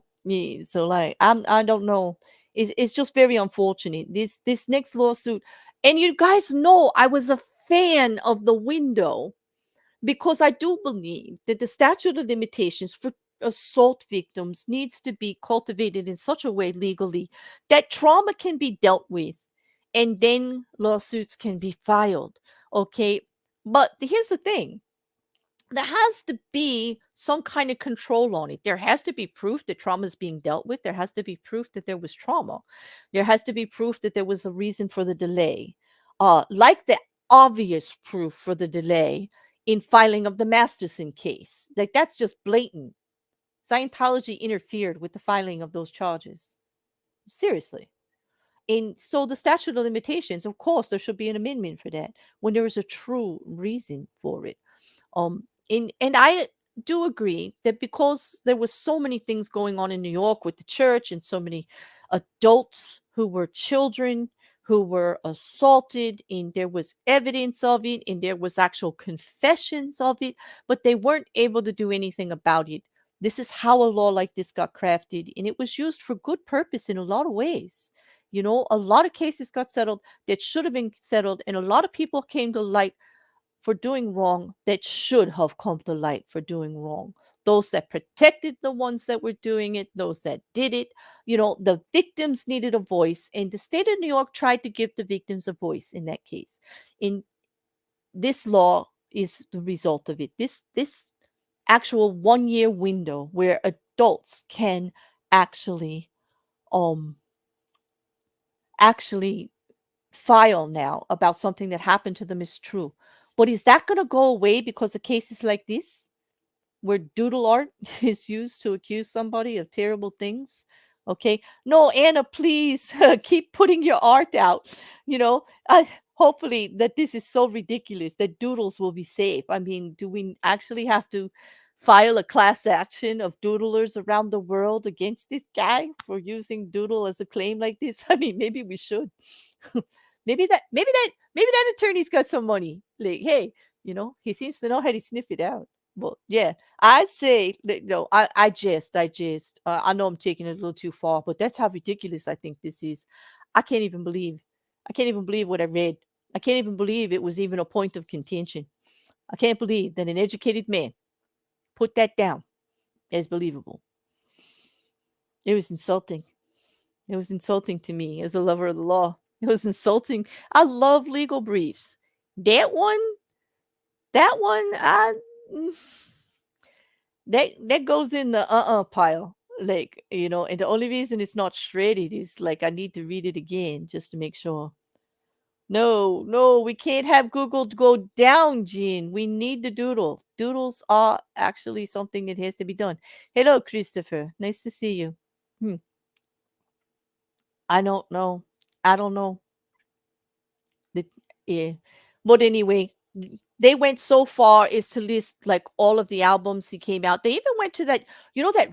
so like I don't know. It's just very unfortunate. This next lawsuit, and you guys know I was a fan of The Window because I do believe that the statute of limitations for assault victims needs to be cultivated in such a way legally that trauma can be dealt with and then lawsuits can be filed. Okay. But here's the thing, there has to be some kind of control on it. There has to be proof that trauma is being dealt with. There has to be proof that there was trauma. There has to be proof that there was a reason for the delay. Like the obvious proof for the delay in filing of the Masterson case. Like that's just blatant. Scientology interfered with the filing of those charges. Seriously. And so the statute of limitations, of course, there should be an amendment for that when there is a true reason for it. And I do agree that because there was so many things going on in New York with the church and so many adults who were children who were assaulted, and there was evidence of it, and there was actual confessions of it, but they weren't able to do anything about it. This is how a law like this got crafted, and it was used for good purpose in a lot of ways. A lot of cases got settled that should have been settled, and a lot of people came to light for doing wrong that should have come to light for doing wrong. Those that protected the ones that were doing it, those that did it, the victims needed a voice. And the state of New York tried to give the victims a voice in that case. In this law is the result of it. This actual 1 year window where adults can actually um actually file now about something that happened to them is true. But is that going to go away because of cases like this, where doodle art is used to accuse somebody of terrible things? Okay. No, Anna, please keep putting your art out. Hopefully that this is so ridiculous that doodles will be safe. I mean, do we actually have to file a class action of doodlers around the world against this guy for using doodle as a claim like this? I mean, maybe we should. maybe that attorney's got some money. Like, hey, he seems to know how to sniff it out. But yeah, I'd say that, no, I know I'm taking it a little too far, but that's how ridiculous I think this is. I can't even believe, I can't even believe what I read. I can't even believe it was even a point of contention. I can't believe that an educated man put that down as believable. It was insulting. It was insulting to me as a lover of the law. It was insulting. I love legal briefs. That one, that goes in the pile. Like, and the only reason it's not shredded is like I need to read it again just to make sure. No, no, we can't have Google go down, Gene. We need the doodle. Doodles are actually something that has to be done. Hello, Christopher. Nice to see you. Hmm. I don't know. I don't know. The, yeah. But anyway, they went so far as to list like all of the albums he came out. They even went to that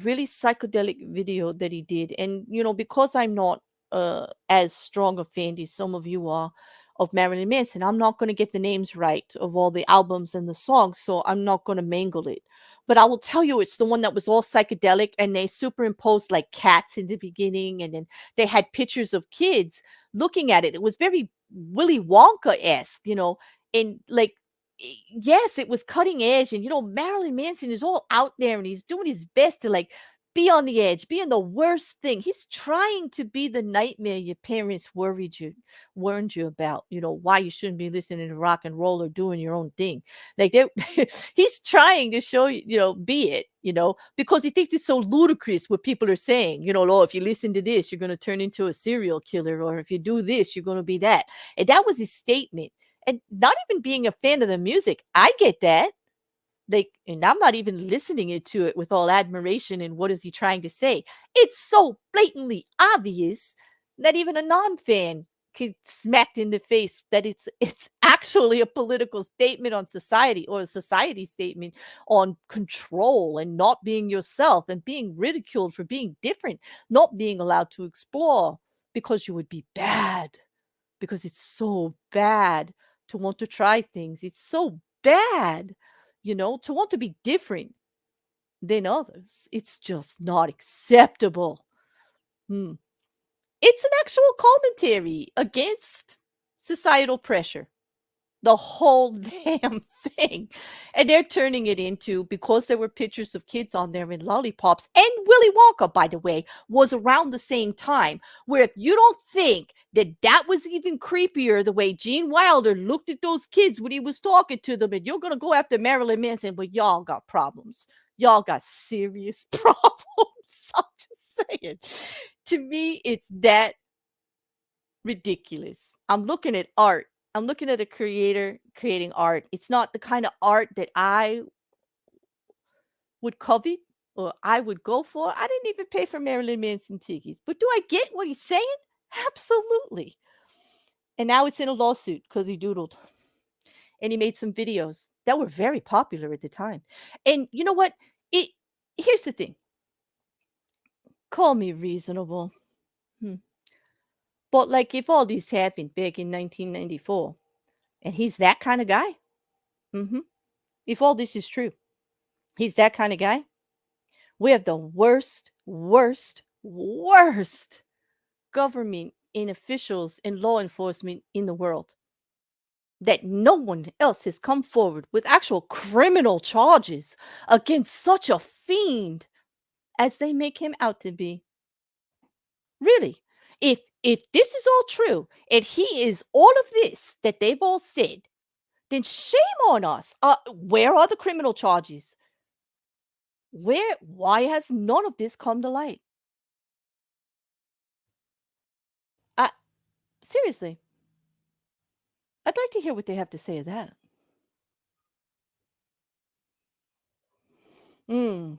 really psychedelic video that he did. And because I'm not as strong a fan as some of you are of Marilyn Manson, I'm not going to get the names right of all the albums and the songs, so I'm not going to mangle it. But I will tell you, it's the one that was all psychedelic, and they superimposed like cats in the beginning, and then they had pictures of kids looking at it. It was very Willy Wonka-esque, and like, yes, it was cutting edge. And Marilyn Manson is all out there, and he's doing his best to like be on the edge, be in the worst thing. He's trying to be the nightmare your parents warned you about, why you shouldn't be listening to rock and roll or doing your own thing. Like, he's trying to show you, be it, because he thinks it's so ludicrous what people are saying, oh, if you listen to this, you're going to turn into a serial killer, or if you do this, you're going to be that. And that was his statement. And not even being a fan of the music, I get that. And I'm not even listening to it with all admiration and what is he trying to say. It's so blatantly obvious that even a non-fan can smack in the face that it's actually a political statement on society, or a society statement on control and not being yourself and being ridiculed for being different, not being allowed to explore because you would be bad, because it's so bad to want to try things. It's so bad, to want to be different than others. It's just not acceptable. Hmm. It's an actual commentary against societal pressure. The whole damn thing. And they're turning it into, because there were pictures of kids on there in lollipops, and Willy Wonka, by the way, was around the same time, where if you don't think that was even creepier, the way Gene Wilder looked at those kids when he was talking to them, and you're going to go after Marilyn Manson, but y'all got problems. Y'all got serious problems. I'm just saying. To me, it's that ridiculous. I'm looking at art. I'm looking at a creator creating art. It's not the kind of art that I would covet or I would go for. I didn't even pay for Marilyn Manson tickets. But do I get what he's saying? Absolutely. And now it's in a lawsuit because he doodled and he made some videos that were very popular at the time. And you know what? It Here's the thing. Call me reasonable. Hmm. But like if all this happened back in 1994 and he's that kind of guy, hmm if all this is true, he's that kind of guy. We have the worst government and officials and law enforcement in the world that no one else has come forward with actual criminal charges against such a fiend as they make him out to be. Really. If this is all true and he is all of this that they've all said, then shame on us. Where are the criminal charges? Why has none of this come to light? Uh, Seriously, I'd like to hear what they have to say of that. Mm.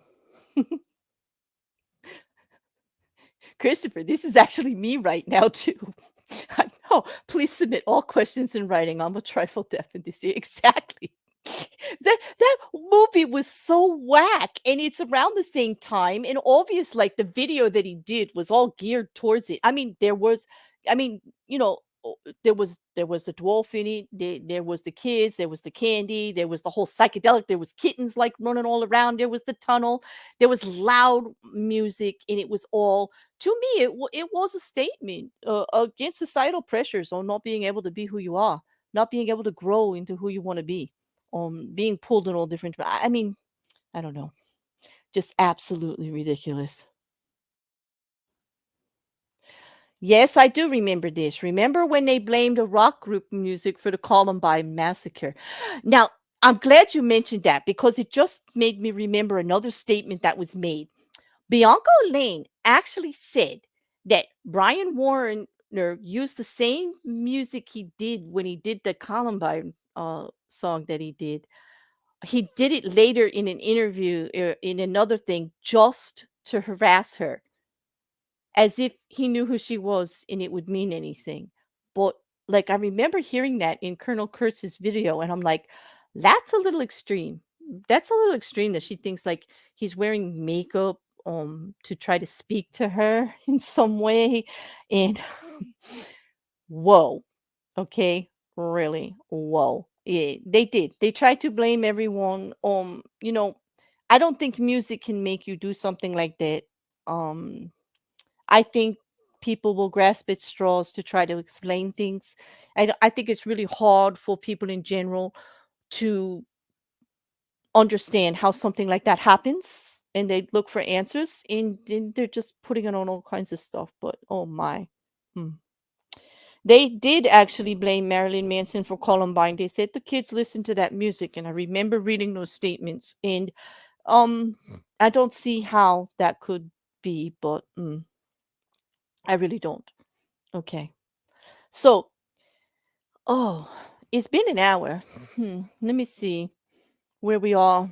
Christopher, this is actually me right now too. I know. Please submit all questions in writing. I'm a trifle deaf in this. Exactly. That movie was so whack, and it's around the same time, and obvious like the video that he did was all geared towards it. I mean, I mean, you know, there was the dwarf in it. There was the kids. There was the candy. There was the whole psychedelic. There was kittens like running all around. There was the tunnel. There was loud music, and it was all to me. It was a statement against societal pressures on not being able to be who you are, not being able to grow into who you want to be, being pulled in all different. I mean, I don't know, just absolutely ridiculous. Yes, I do remember this. Remember when they blamed a rock group music for the Columbine massacre? Now, I'm glad you mentioned that because it just made me remember another statement that was made. Bianca Lane actually said that Brian Warner used the same music he did when he did the Columbine song that he did. He did it later in an interview, in another thing, just to harass her, as if he knew who she was and it would mean anything. But like I remember hearing that in Colonel Kurtz's video, and I'm like, that's a little extreme. That's a little extreme that she thinks like he's wearing makeup to try to speak to her in some way. And whoa, okay, really, whoa. Yeah, they did. They tried to blame everyone. I don't think music can make you do something like that. Um, I think people will grasp at straws to try to explain things. I think it's really hard for people in general to understand how something like that happens, and they look for answers, and then they're just putting it on all kinds of stuff. But oh my. Hmm. They did actually blame Marilyn Manson for Columbine. They said the kids listened to that music, and I remember reading those statements. And um, I don't see how that could be, but I really don't. Okay. So, oh, it's been an hour. Let me see where we are.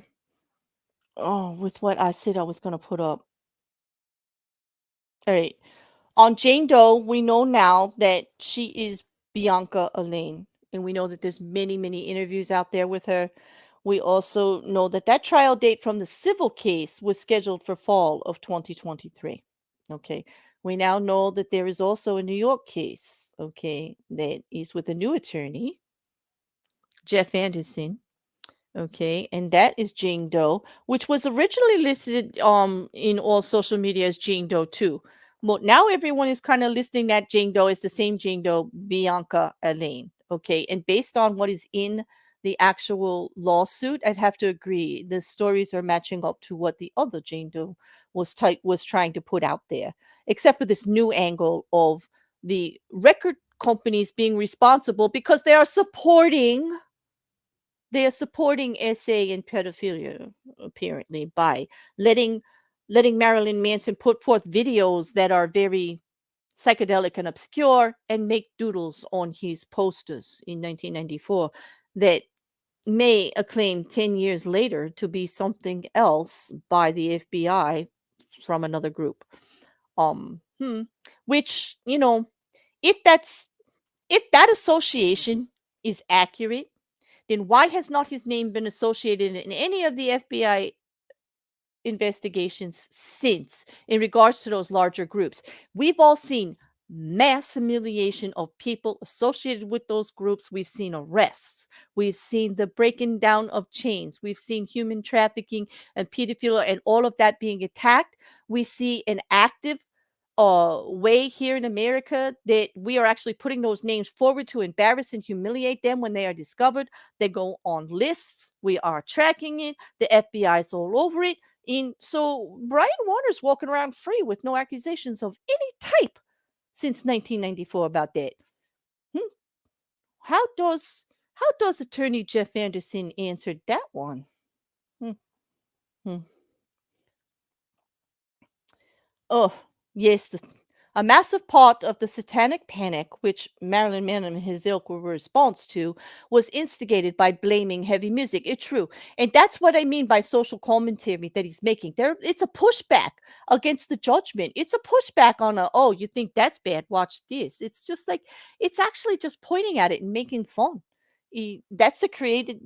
Oh, with what I said I was going to put up. All right. On Jane Doe, we know now that she is Bianca Elaine, and we know that there's many, many interviews out there with her. We also know that that trial date from the civil case was scheduled for fall of 2023. Okay. We now know that there is also a New York case, okay, that is with a new attorney, Jeff Anderson. Okay, and that is Jane Doe, which was originally listed in all social media as Jane Doe 2. But now everyone is kind of listing that Jane Doe as the same Jane Doe, Bianca Elaine. Okay, and based on what is in the actual lawsuit, I'd have to agree the stories are matching up to what the other Jane Doe was trying to put out there, except for this new angle of the record companies being responsible because they are supporting SA and pedophilia, apparently, by letting letting Marilyn Manson put forth videos that are very psychedelic and obscure and make doodles on his posters in 1994 that may acclaim 10 years later to be something else by the FBI from another group. Um, hmm, which, If that's if that association is accurate, then why has not his name been associated in any of the FBI investigations since in regards to those larger groups? We've all seen mass humiliation of people associated with those groups. We've seen arrests. We've seen the breaking down of chains. We've seen human trafficking and pedophilia and all of that being attacked. We see an active way here in America that we are actually putting those names forward to embarrass and humiliate them when they are discovered. They go on lists. We are tracking it. The FBI is all over it. And so Brian Warner's walking around free with no accusations of any type since 1994 about that. Hmm. How does attorney Jeff Anderson answer that one? Hmm. Hmm. Oh, yes, a massive part of the satanic panic, which Marilyn Manson and his ilk were a response to, was instigated by blaming heavy music. It's true. And that's what I mean by social commentary that he's making. It's a pushback against the judgment. It's a pushback on oh, you think that's bad? Watch this. It's just like, it's actually just pointing at it and making fun. That's the created,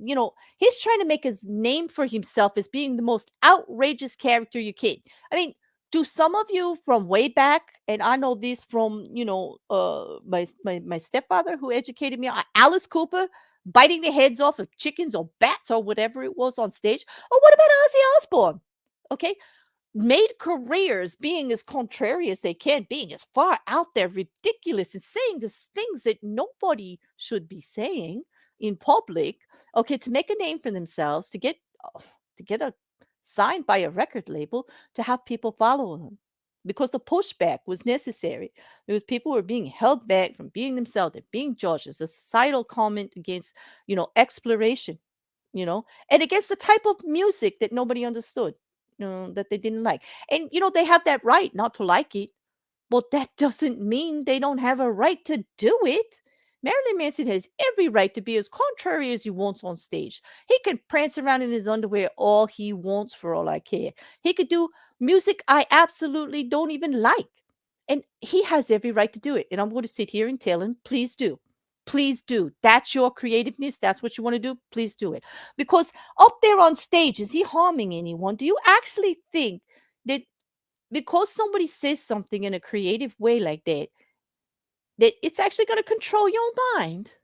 he's trying to make his name for himself as being the most outrageous character you can. I mean, do some of you from way back, and I know this from my stepfather who educated me, Alice Cooper biting the heads off of chickens or bats or whatever it was on stage. Or what about Ozzy Osbourne? Okay, made careers being as contrary as they can, being as far out there, ridiculous, and saying these things that nobody should be saying in public. Okay, to make a name for themselves, to get a signed by a record label, to have people follow them. Because the pushback was necessary. Because people were being held back from being themselves, and being judged as a societal comment against, exploration, and against the type of music that nobody understood, that they didn't like. And, they have that right not to like it, but that doesn't mean they don't have a right to do it. Marilyn Manson has every right to be as contrary as he wants on stage. He can prance around in his underwear all he wants for all I care. He could do music I absolutely don't even like. And he has every right to do it. And I'm going to sit here and tell him, please do. Please do. That's your creativeness. That's what you want to do. Please do it. Because up there on stage, is he harming anyone? Do you actually think that because somebody says something in a creative way like that, that it's actually going to control your mind?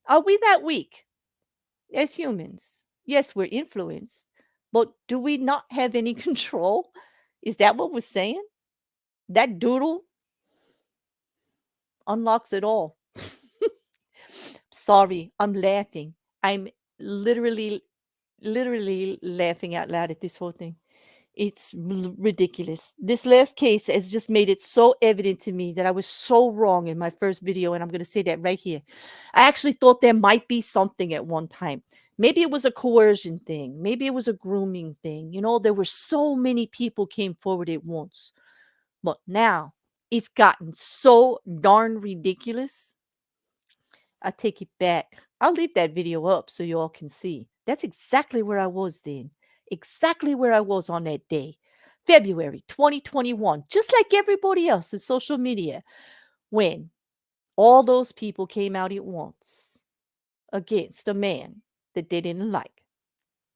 Are we that weak as humans? Yes, we're influenced, but do we not have any control? Is that what we're saying? That doodle unlocks it all. Sorry, I'm laughing. I'm literally, literally laughing out loud at this whole thing. It's ridiculous. This last case has just made it so evident to me that I was so wrong in my first video, and I'm going to say that right here. I actually thought there might be something at one time. Maybe it was a coercion thing. Maybe it was a grooming thing. There were so many people came forward at once. But now it's gotten so darn ridiculous. I take it back. I'll leave that video up so you all can see. That's exactly where I was then. Exactly where I was on that day. February 2021, just like everybody else in social media, when all those people came out at once against a man that they didn't like.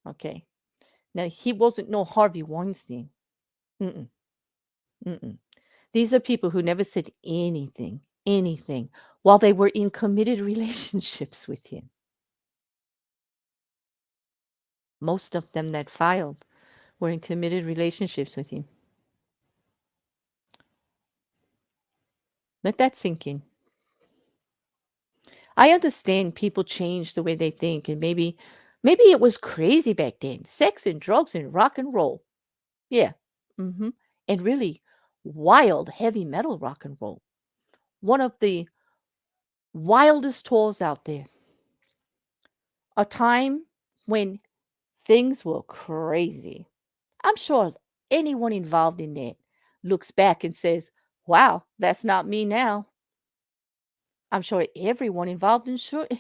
Okay. Now, he wasn't no Harvey Weinstein. Mm-mm, mm-mm. These are people who never said anything, while they were in committed relationships with him. Most of them that filed were in committed relationships with him. Let that sink in. I understand people change the way they think, and maybe it was crazy back then. Sex and drugs and rock and roll. Yeah. And really wild heavy metal rock and roll. One of the wildest tours out there. A time when things were crazy. I'm sure anyone involved in that looks back and says, wow, that's not me now. I'm sure everyone involved,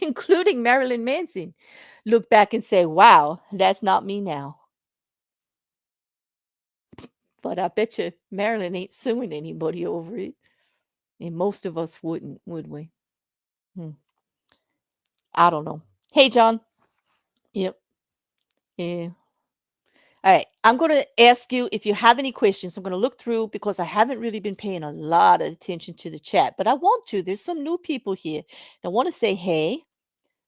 including Marilyn Manson, look back and say, wow, that's not me now. But I bet you Marilyn ain't suing anybody over it. And most of us wouldn't, would we? Hmm. I don't know. Hey, John. Yep. Yeah. All right. I'm going to ask you if you have any questions. I'm going to look through because I haven't really been paying a lot of attention to the chat, but I want to. There's some new people here. I want to say, hey,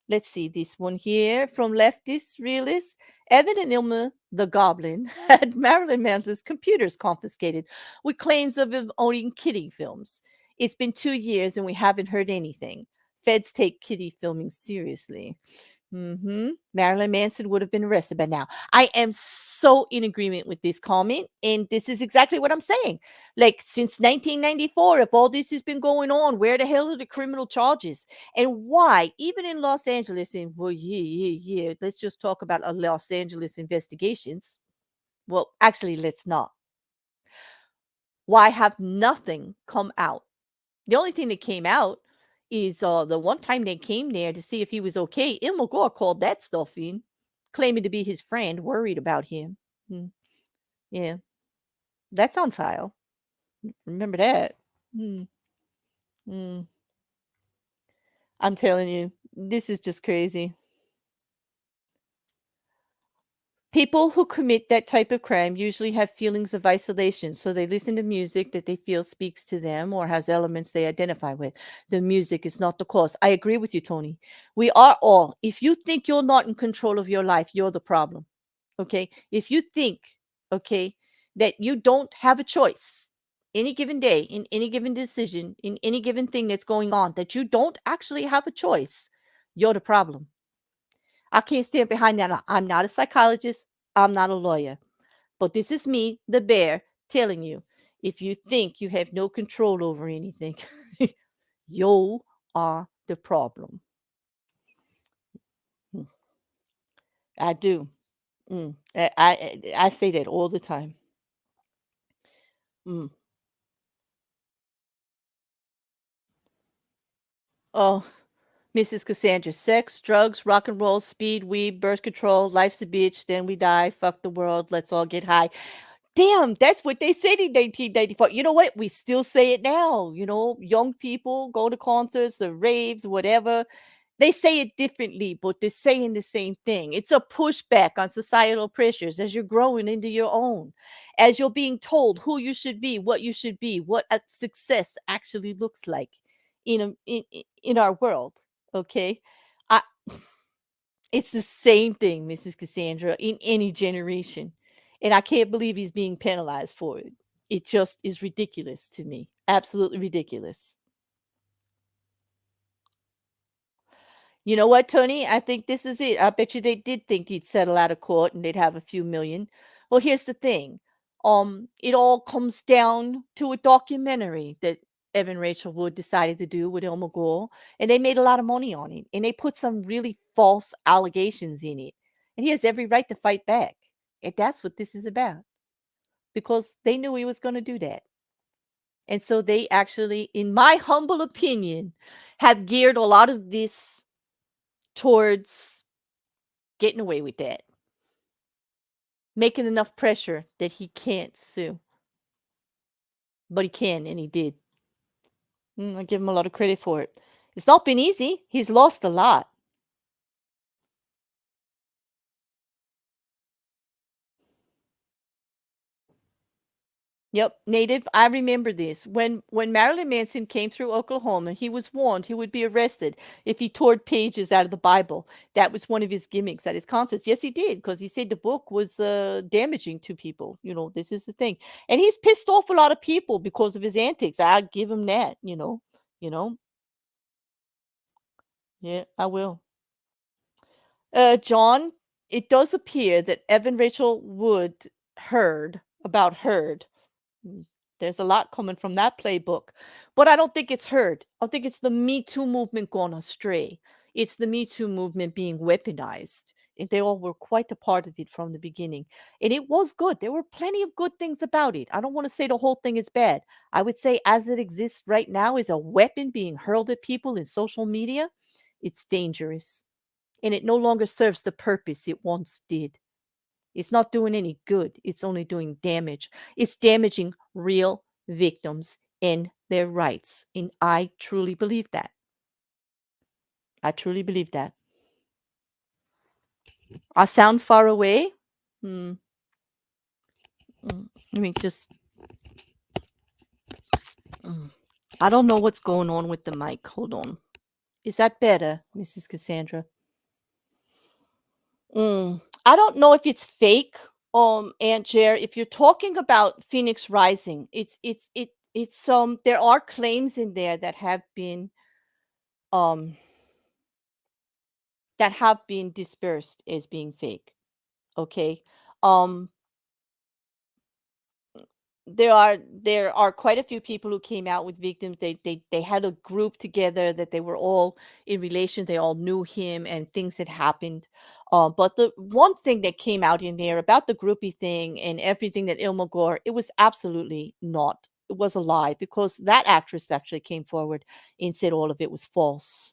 let's see this one here from Leftist Realist. Evan and Illma the Goblin had Marilyn Manson's computers confiscated with claims of him owning kiddie films. It's been 2 years and we haven't heard anything. Feds take kiddie filming seriously. Marilyn Manson would have been arrested by now. I am so in agreement with this comment, and this is exactly what I'm saying. Like, since 1994, if all this has been going on, where the hell are the criminal charges? And why, even in Los Angeles, and well, yeah, let's just talk about Los Angeles investigations. Well, actually, let's not. Why have nothing come out? The only thing that came out is the one time they came there to see if he was okay. Ilma Gore called that stuff in, claiming to be his friend, worried about him. Yeah, that's on file. Remember that. Mm. Mm. I'm telling you, this is just crazy. People who commit that type of crime usually have feelings of isolation, so they listen to music that they feel speaks to them or has elements they identify with. The music is not the cause. I agree with you, Tony. We are all, if you think you're not in control of your life, you're the problem. Okay? If you think, okay, that you don't have a choice any given day, in any given decision, in any given thing that's going on, that you don't actually have a choice, you're the problem. I can't stand behind that. I'm not a psychologist. I'm not a lawyer. But this is me, the bear, telling you, if you think you have no control over anything, you are the problem. Mm, I do. I say that all the time. Mm. Oh, Mrs. Cassandra, sex, drugs, rock and roll, speed, weed, birth control, life's a bitch, then we die, fuck the world, let's all get high. Damn, that's what they said in 1994. You know what? We still say it now. You know, young people go to concerts, the raves, whatever. They say it differently, but they're saying the same thing. It's a pushback on societal pressures as you're growing into your own, as you're being told who you should be, what a success actually looks like in our world. Okay, I, it's the same thing, Mrs. Cassandra, in any generation. And I can't believe he's being penalized for it. It just is ridiculous to me. Absolutely ridiculous. You know what, Tony? I think this is it. I bet you they did think he'd settle out of court and they'd have a few million. Well, here's the thing. It all comes down to a documentary that Evan Rachel Wood decided to do with Ilma Gore, and they made a lot of money on it. And they put some really false allegations in it. And he has every right to fight back. And that's what this is about. Because they knew he was going to do that. And so they actually, in my humble opinion, have geared a lot of this towards getting away with that, making enough pressure that he can't sue. But he can, and he did. I give him a lot of credit for it. It's not been easy. He's lost a lot. Yep, native. I remember this. When Marilyn Manson came through Oklahoma, he was warned he would be arrested if he tore pages out of the Bible. That was one of his gimmicks at his concerts. Yes, he did, because he said the book was damaging to people. You know, this is the thing, and he's pissed off a lot of people because of his antics. I give him that. You know. Yeah, I will. John, it does appear that Evan Rachel Wood heard. There's a lot coming from that playbook, but I don't think it's heard. I think it's the Me Too movement gone astray. It's the Me Too movement being weaponized. And they all were quite a part of it from the beginning. And it was good. There were plenty of good things about it. I don't want to say the whole thing is bad. I would say, as it exists right now, is a weapon being hurled at people in social media. It's dangerous. And it no longer serves the purpose it once did. It's not doing any good. It's only doing damage. It's damaging real victims and their rights. And I truly believe that. I truly believe that. I sound far away. Hmm. Let me just. I don't know what's going on with the mic. Hold on. Is that better, Mrs. Cassandra? I don't know if it's fake, Aunt Jer. If you're talking about Phoenix Rising, it's there are claims in there um that have been dispersed as being fake. Okay. Um there are quite a few people who came out with victims. They had a group together that they were all in relation. They all knew him and things had happened. But the one thing that came out in there about the groupie thing and everything that Illma Gore, it was absolutely not. It was a lie because that actress actually came forward and said all of it was false.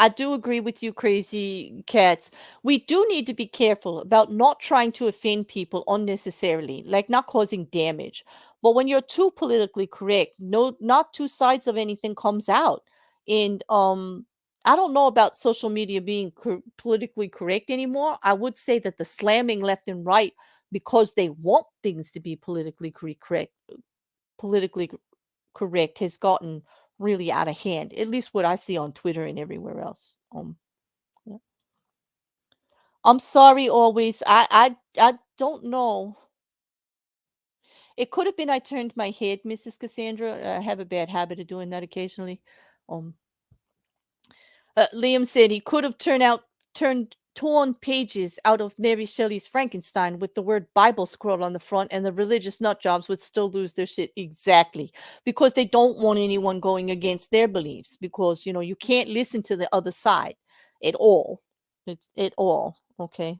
I do agree with you, Crazy Cats. We do need to be careful about not trying to offend people unnecessarily, like not causing damage. But when you're too politically correct, no, not two sides of anything comes out. And I don't know about social media being politically correct anymore. I would say that the slamming left and right because they want things to be politically correct has gotten really out of hand. At least what I see on Twitter and everywhere else. Yeah. I'm sorry. Always, I don't know. It could have been I turned my head, Mrs. Cassandra. I have a bad habit of doing that occasionally. Um, Liam said he could have turned torn pages out of Mary Shelley's Frankenstein with the word Bible scroll on the front, and the religious nut jobs would still lose their shit. Exactly. Because they don't want anyone going against their beliefs, because you can't listen to the other side at all. It's at all. Okay.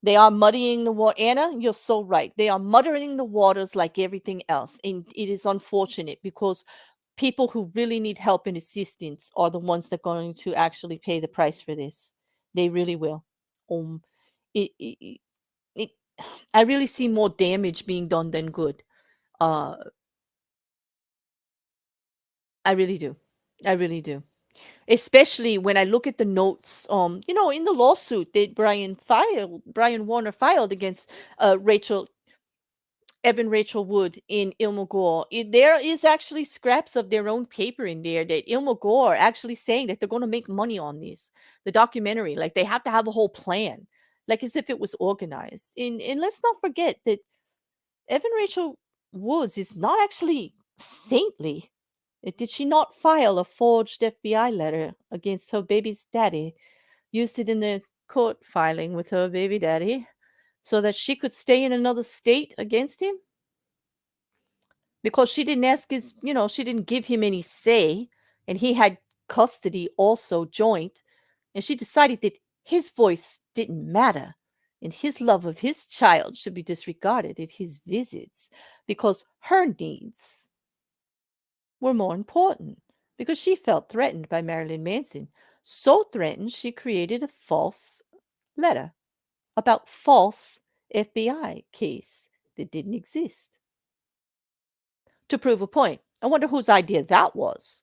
They are muddying the water. Anna, you're so right. They are muddying the waters like everything else. And it is unfortunate because people who really need help and assistance are the ones that are going to actually pay the price for this. They really will. Um, it, it, it, it I really see more damage being done than good. Uh, I really do. I really do. Especially when I look at the notes, in the lawsuit that Brian Warner filed against Rachel Evan Rachel Wood in Illma Gore. There is actually scraps of their own paper in there that Illma Gore actually saying that they're going to make money on this, the documentary. Like they have to have a whole plan, like as if it was organized. And let's not forget that Evan Rachel Woods is not actually saintly. Did she not file a forged FBI letter against her baby's daddy? Used it in the court filing with her baby daddy so that she could stay in another state against him? Because she didn't ask she didn't give him any say, and he had custody also joint, and she decided that his voice didn't matter and his love of his child should be disregarded at his visits because her needs were more important, because she felt threatened by Marilyn Manson. So threatened, she created a false letter about false FBI case that didn't exist to prove a point. I wonder whose idea that was,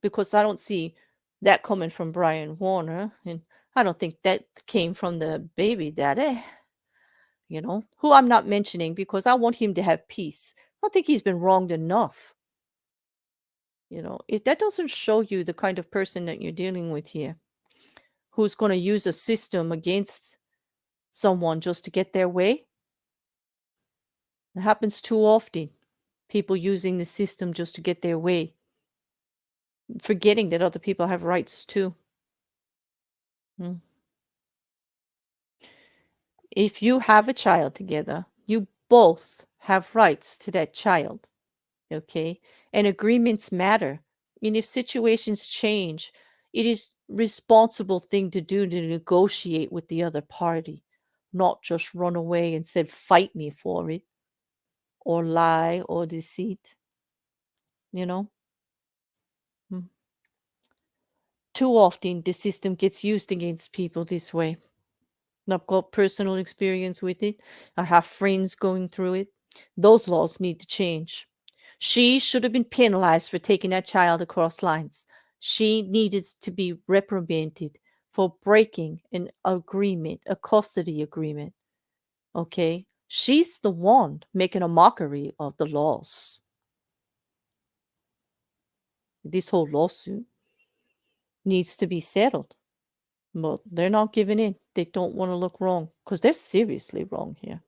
because I don't see that coming from Brian Warner, and I don't think that came from the baby daddy, who I'm not mentioning because I want him to have peace. I don't think he's been wronged enough. If that doesn't show you the kind of person that you're dealing with here, who's going to use a system against someone just to get their way, it happens too often. People using the system just to get their way, forgetting that other people have rights too. If you have a child together, you both have rights to that child. Okay? And agreements matter. And if situations change, it is responsible thing to do to negotiate with the other party, not just run away and said, fight me for it, or lie or deceit. You know? Mm. Too often, the system gets used against people this way. I've got personal experience with it. I have friends going through it. Those laws need to change. She should have been penalized for taking that child across lines. She needed to be reprimanded for breaking an agreement, a custody agreement. Okay? She's the one making a mockery of the laws. This whole lawsuit needs to be settled. But they're not giving in. They don't want to look wrong because they're seriously wrong here.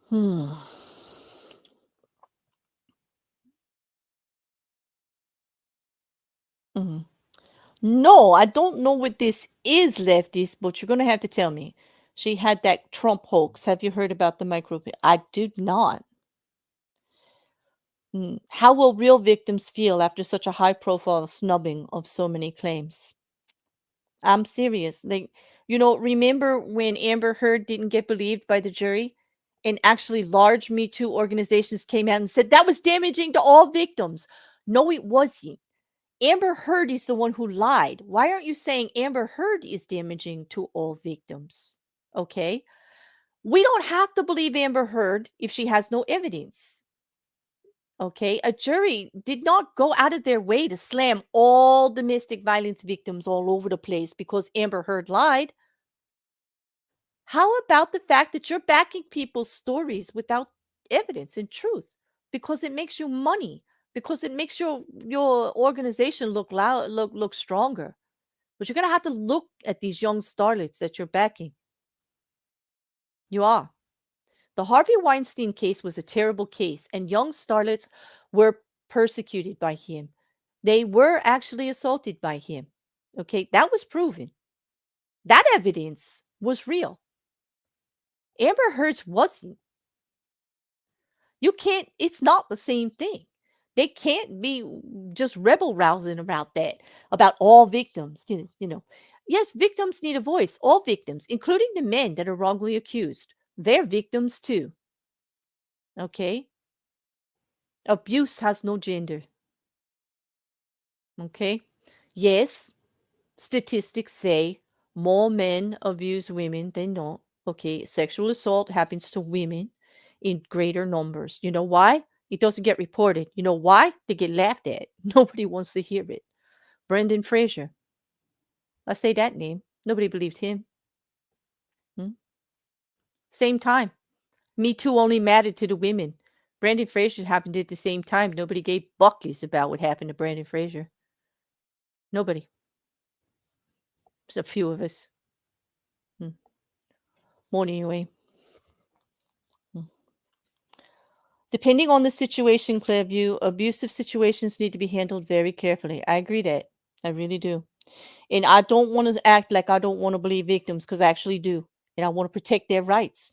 Hmm. Mhm. No, I don't know what this is, lefties, but you're going to have to tell me. She had that Trump hoax. Have you heard about the micro? I did not. How will real victims feel after such a high profile snubbing of so many claims? I'm serious. Like, remember when Amber Heard didn't get believed by the jury? And actually, large Me Too organizations came out and said that was damaging to all victims. No, it wasn't. Amber Heard is the one who lied. Why aren't you saying Amber Heard is damaging to all victims? Okay. We don't have to believe Amber Heard if she has no evidence. Okay. A jury did not go out of their way to slam all domestic violence victims all over the place because Amber Heard lied. How about the fact that you're backing people's stories without evidence and truth because it makes you money, because it makes your organization look stronger. But you're going to have to look at these young starlets that you're backing. You are. The Harvey Weinstein case was a terrible case, and young starlets were persecuted by him. They were actually assaulted by him. Okay, that was proven. That evidence was real. Amber Heard's wasn't. You can't, it's not the same thing. They can't be just rebel rousing about that, about all victims. Yes, victims need a voice. All victims, including the men that are wrongly accused, they're victims too. Okay? Abuse has no gender. Okay? Yes, statistics say more men abuse women than not. Okay, sexual assault happens to women in greater numbers. You know why? It doesn't get reported. You know why? They get laughed at. Nobody wants to hear it. Brendan Fraser. I say that name. Nobody believed him. Same time. Me Too only mattered to the women. Brendan Fraser happened at the same time. Nobody gave buckies about what happened to Brendan Fraser. Nobody. Just a few of us. More anyway. Depending on the situation, Clearview, abusive situations need to be handled very carefully. I agree that. I really do. And I don't want to act like I don't want to believe victims because I actually do. And I want to protect their rights.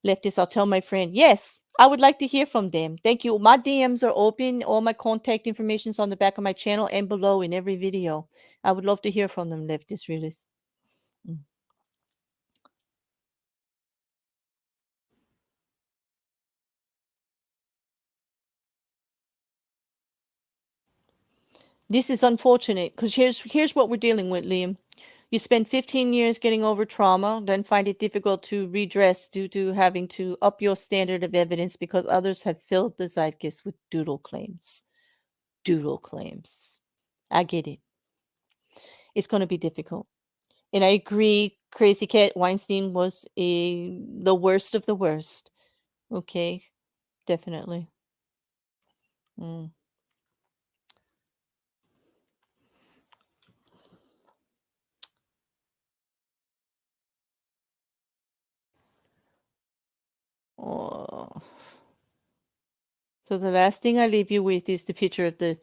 Leftists, I'll tell my friend, yes, I would like to hear from them. Thank you. My DMs are open. All my contact information is on the back of my channel and below in every video. I would love to hear from them, leftists, realists. This is unfortunate because here's what we're dealing with, Liam. You spend 15 years getting over trauma, then find it difficult to redress due to having to up your standard of evidence because others have filled the zeitgeist with doodle claims. Doodle claims. I get it. It's going to be difficult. And I agree, Crazy Cat Weinstein was the worst of the worst. Okay, definitely. Mm. Oh. So the last thing I leave you with is the picture of the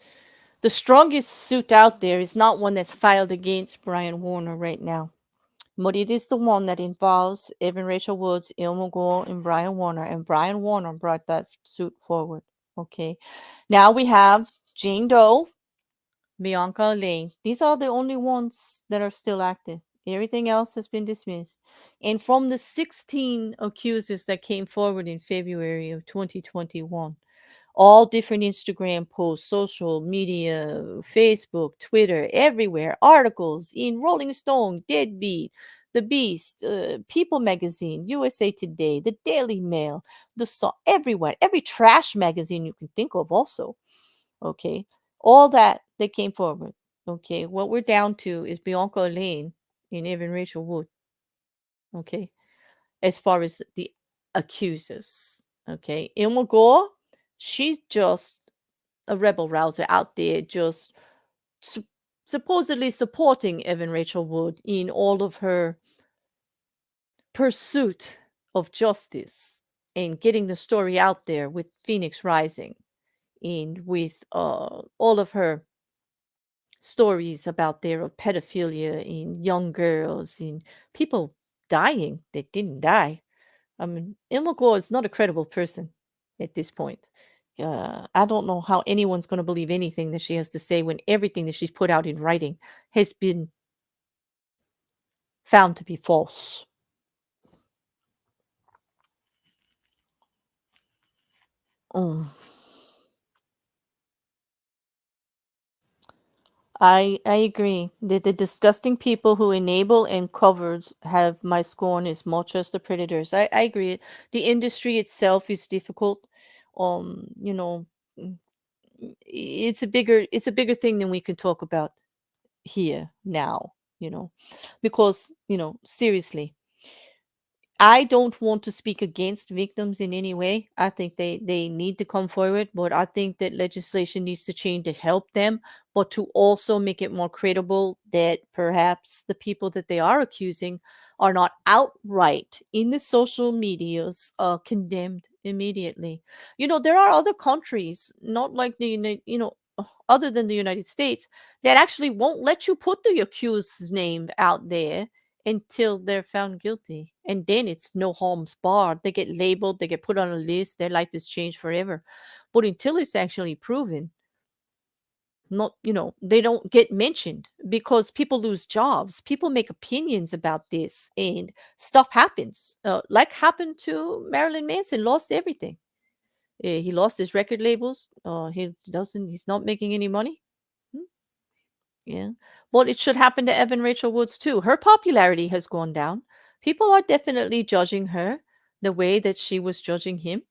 strongest suit out there is not one that's filed against Brian Warner right now. But it is the one that involves Evan Rachel Woods, Illma Gore, and Brian Warner. And Brian Warner brought that suit forward. Okay. Now we have Jane Doe, Bianca Lane. These are the only ones that are still active. Everything else has been dismissed. And from the 16 accusers that came forward in February of 2021, all different Instagram posts, social media, Facebook, Twitter, everywhere, articles in Rolling Stone, Deadbeat, The Beast, People Magazine, USA Today, The Daily Mail, everywhere, every trash magazine you can think of, also. Okay, all that they came forward. Okay, what we're down to is Bianca Elaine and Evan Rachel Wood. Okay, as far as the accusers. Okay, Ilma Gore, she's just a rebel rouser out there, just su- supposedly supporting Evan Rachel Wood in all of her pursuit of justice and getting the story out there with Phoenix Rising and with all of her stories about there of pedophilia in young girls and people dying that didn't die. I mean, Ilma Gore is not a credible person at this point. I don't know how anyone's going to believe anything that she has to say when everything that she's put out in writing has been found to be false. Mm. I agree that the disgusting people who enable and covers have my scorn as much as the predators. I agree. The industry itself is difficult. You know, mm, it's a bigger thing than we can talk about here now, because, seriously, I don't want to speak against victims in any way. I think they need to come forward, but I think that legislation needs to change to help them, but to also make it more credible that perhaps the people that they are accusing are not outright in the social medias condemned immediately. There are other countries, not like other than the United States, that actually won't let you put the accused's name out there until they're found guilty. And then it's no harms barred. They get labeled, they get put on a list, their life is changed forever. But until it's actually proven, not, they don't get mentioned because people lose jobs. People make opinions about this and stuff happens. Like happened to Marilyn Manson, lost everything. He lost his record labels. He's not making any money. Hmm. Yeah. Well, it should happen to Evan Rachel Woods too. Her popularity has gone down. People are definitely judging her the way that she was judging him.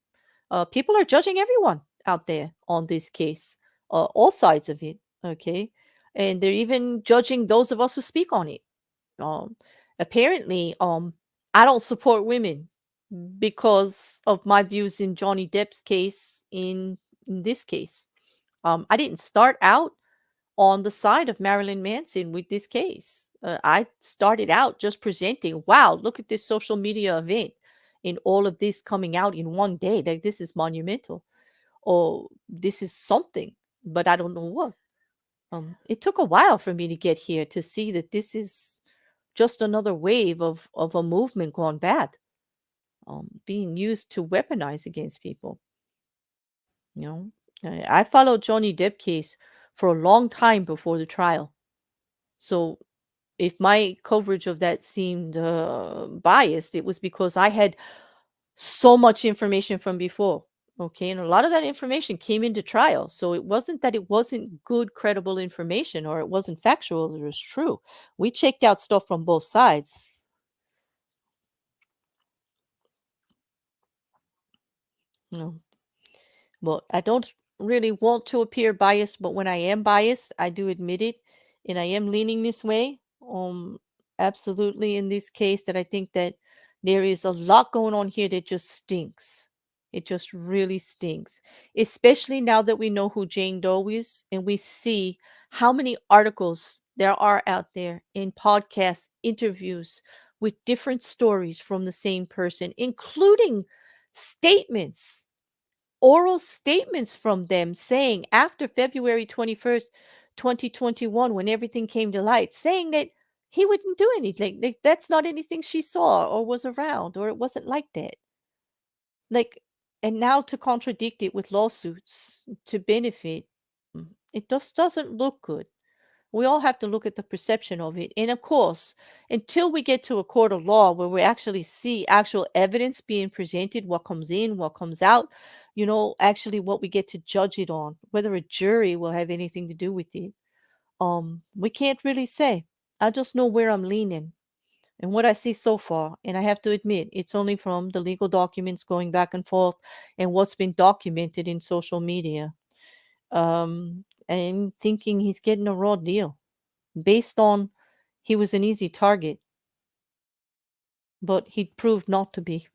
People are judging everyone out there on this case, all sides of it. Okay. And they're even judging those of us who speak on it. Um, Apparently, I don't support women because of my views in Johnny Depp's case, in this case. I didn't start out on the side of Marilyn Manson with this case. I started out just presenting, wow, look at this social media event and all of this coming out in one day. Like, this is monumental. Or this is something, but I don't know what. It took a while for me to get here to see that this is just another wave of a movement gone bad, being used to weaponize against people. You know, I followed Johnny Depp case for a long time before the trial. So if my coverage of that seemed biased, it was because I had so much information from before. Okay. And a lot of that information came into trial. So it wasn't that it wasn't good, credible information or it wasn't factual. It was true. We checked out stuff from both sides. You know, Well, I don't really want to appear biased, but when I am biased, I do admit it, and I am leaning this way. Absolutely in this case, that I think that there is a lot going on here that just stinks. It just really stinks, especially now that we know who Jane Doe is, and we see how many articles there are out there in podcasts, interviews with different stories from the same person, including statements, oral statements from them saying after February 21st, 2021, when everything came to light, saying that he wouldn't do anything. Like, that's not anything she saw or was around, or it wasn't like that. Like, and now to contradict it with lawsuits to benefit, it just doesn't look good. We all have to look at the perception of it. And of course, until we get to a court of law where we actually see actual evidence being presented, what comes in, what comes out, actually what we get to judge it on, whether a jury will have anything to do with it. We can't really say. I just know where I'm leaning and what I see so far. And I have to admit, it's only from the legal documents going back and forth and what's been documented in social media. And thinking he's getting a raw deal based on he was an easy target, but he proved not to be.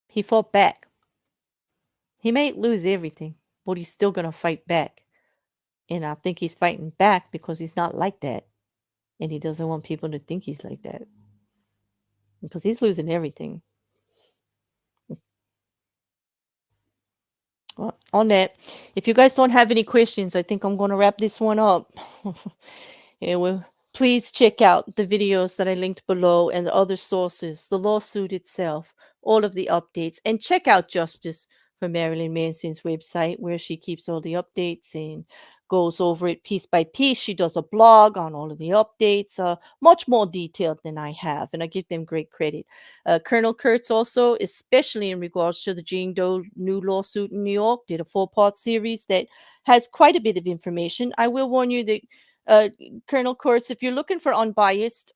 He fought back. He may lose everything, but he's still going to fight back. And I think he's fighting back because he's not like that. And he doesn't want people to think he's like that because he's losing everything. Well, on that, if you guys don't have any questions, I think I'm going to wrap this one up. And please check out the videos that I linked below and the other sources, the lawsuit itself, all of the updates, and check out Justice for Marilyn Manson's website where she keeps all the updates and goes over it piece by piece. She does a blog on all of the updates, much more detailed than I have, and I give them great credit. Colonel Kurtz also, especially in regards to the Jane Doe new lawsuit in New York, did a 4-part series that has quite a bit of information. I will warn you that Colonel Kurtz, if you're looking for unbiased,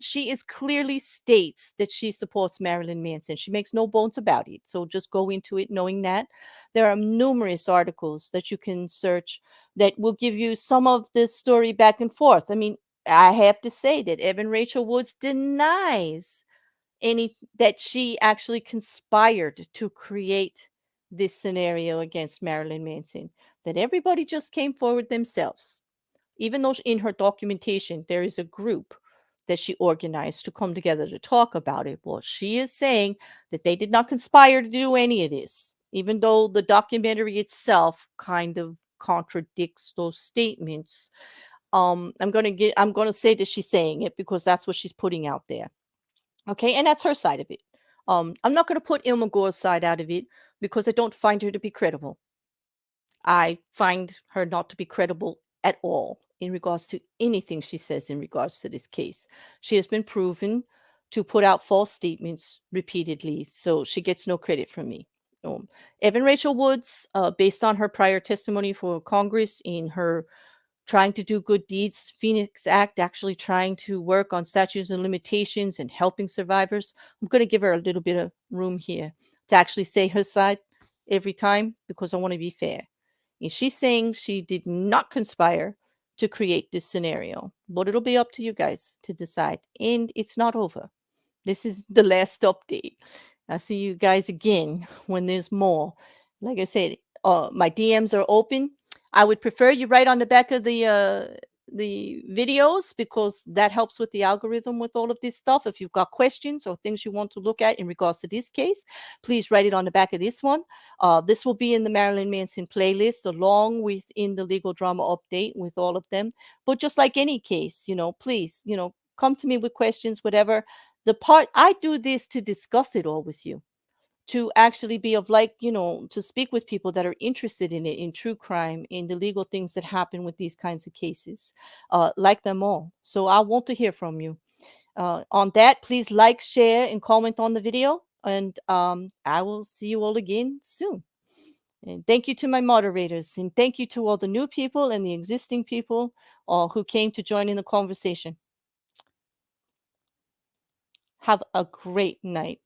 she is clearly states that she supports Marilyn Manson. She makes no bones about it. So just go into it knowing that. There are numerous articles that you can search that will give you some of the story back and forth. I mean, I have to say that Evan Rachel Woods denies that she actually conspired to create this scenario against Marilyn Manson, that everybody just came forward themselves. Even though in her documentation there is a group that she organized to come together to talk about it. Well, she is saying that they did not conspire to do any of this, even though the documentary itself kind of contradicts those statements. I'm gonna say that she's saying it because that's what she's putting out there. Okay, and that's her side of it. I'm not gonna put Illma Gore's side out of it because I don't find her to be credible. I find her not to be credible at all in regards to anything she says in regards to this case. She has been proven to put out false statements repeatedly, so she gets no credit from me. Evan Rachel Woods, based on her prior testimony for Congress in her trying to do good deeds, Phoenix Act, actually trying to work on statutes and limitations and helping survivors, I'm going to give her a little bit of room here to actually say her side every time because I want to be fair. And she's saying she did not conspire to create this scenario, but it'll be up to you guys to decide. And it's not over. This is the last update. I'll see you guys again when there's more. Like I said, my DMs are open. I would prefer you write on the back of the videos because that helps with the algorithm with all of this stuff. If you've got questions or things you want to look at in regards to this case, please write it on the back of this one. This will be in the Marilyn Manson playlist along with in the legal drama update with all of them. But just like any case, please, come to me with questions, whatever. The part I do this to discuss it all with you, to actually be of to speak with people that are interested in it, in true crime, in the legal things that happen with these kinds of cases, like them all. So I want to hear from you. On that, please like, share, and comment on the video. And I will see you all again soon. And thank you to my moderators. And thank you to all the new people and the existing people who came to join in the conversation. Have a great night.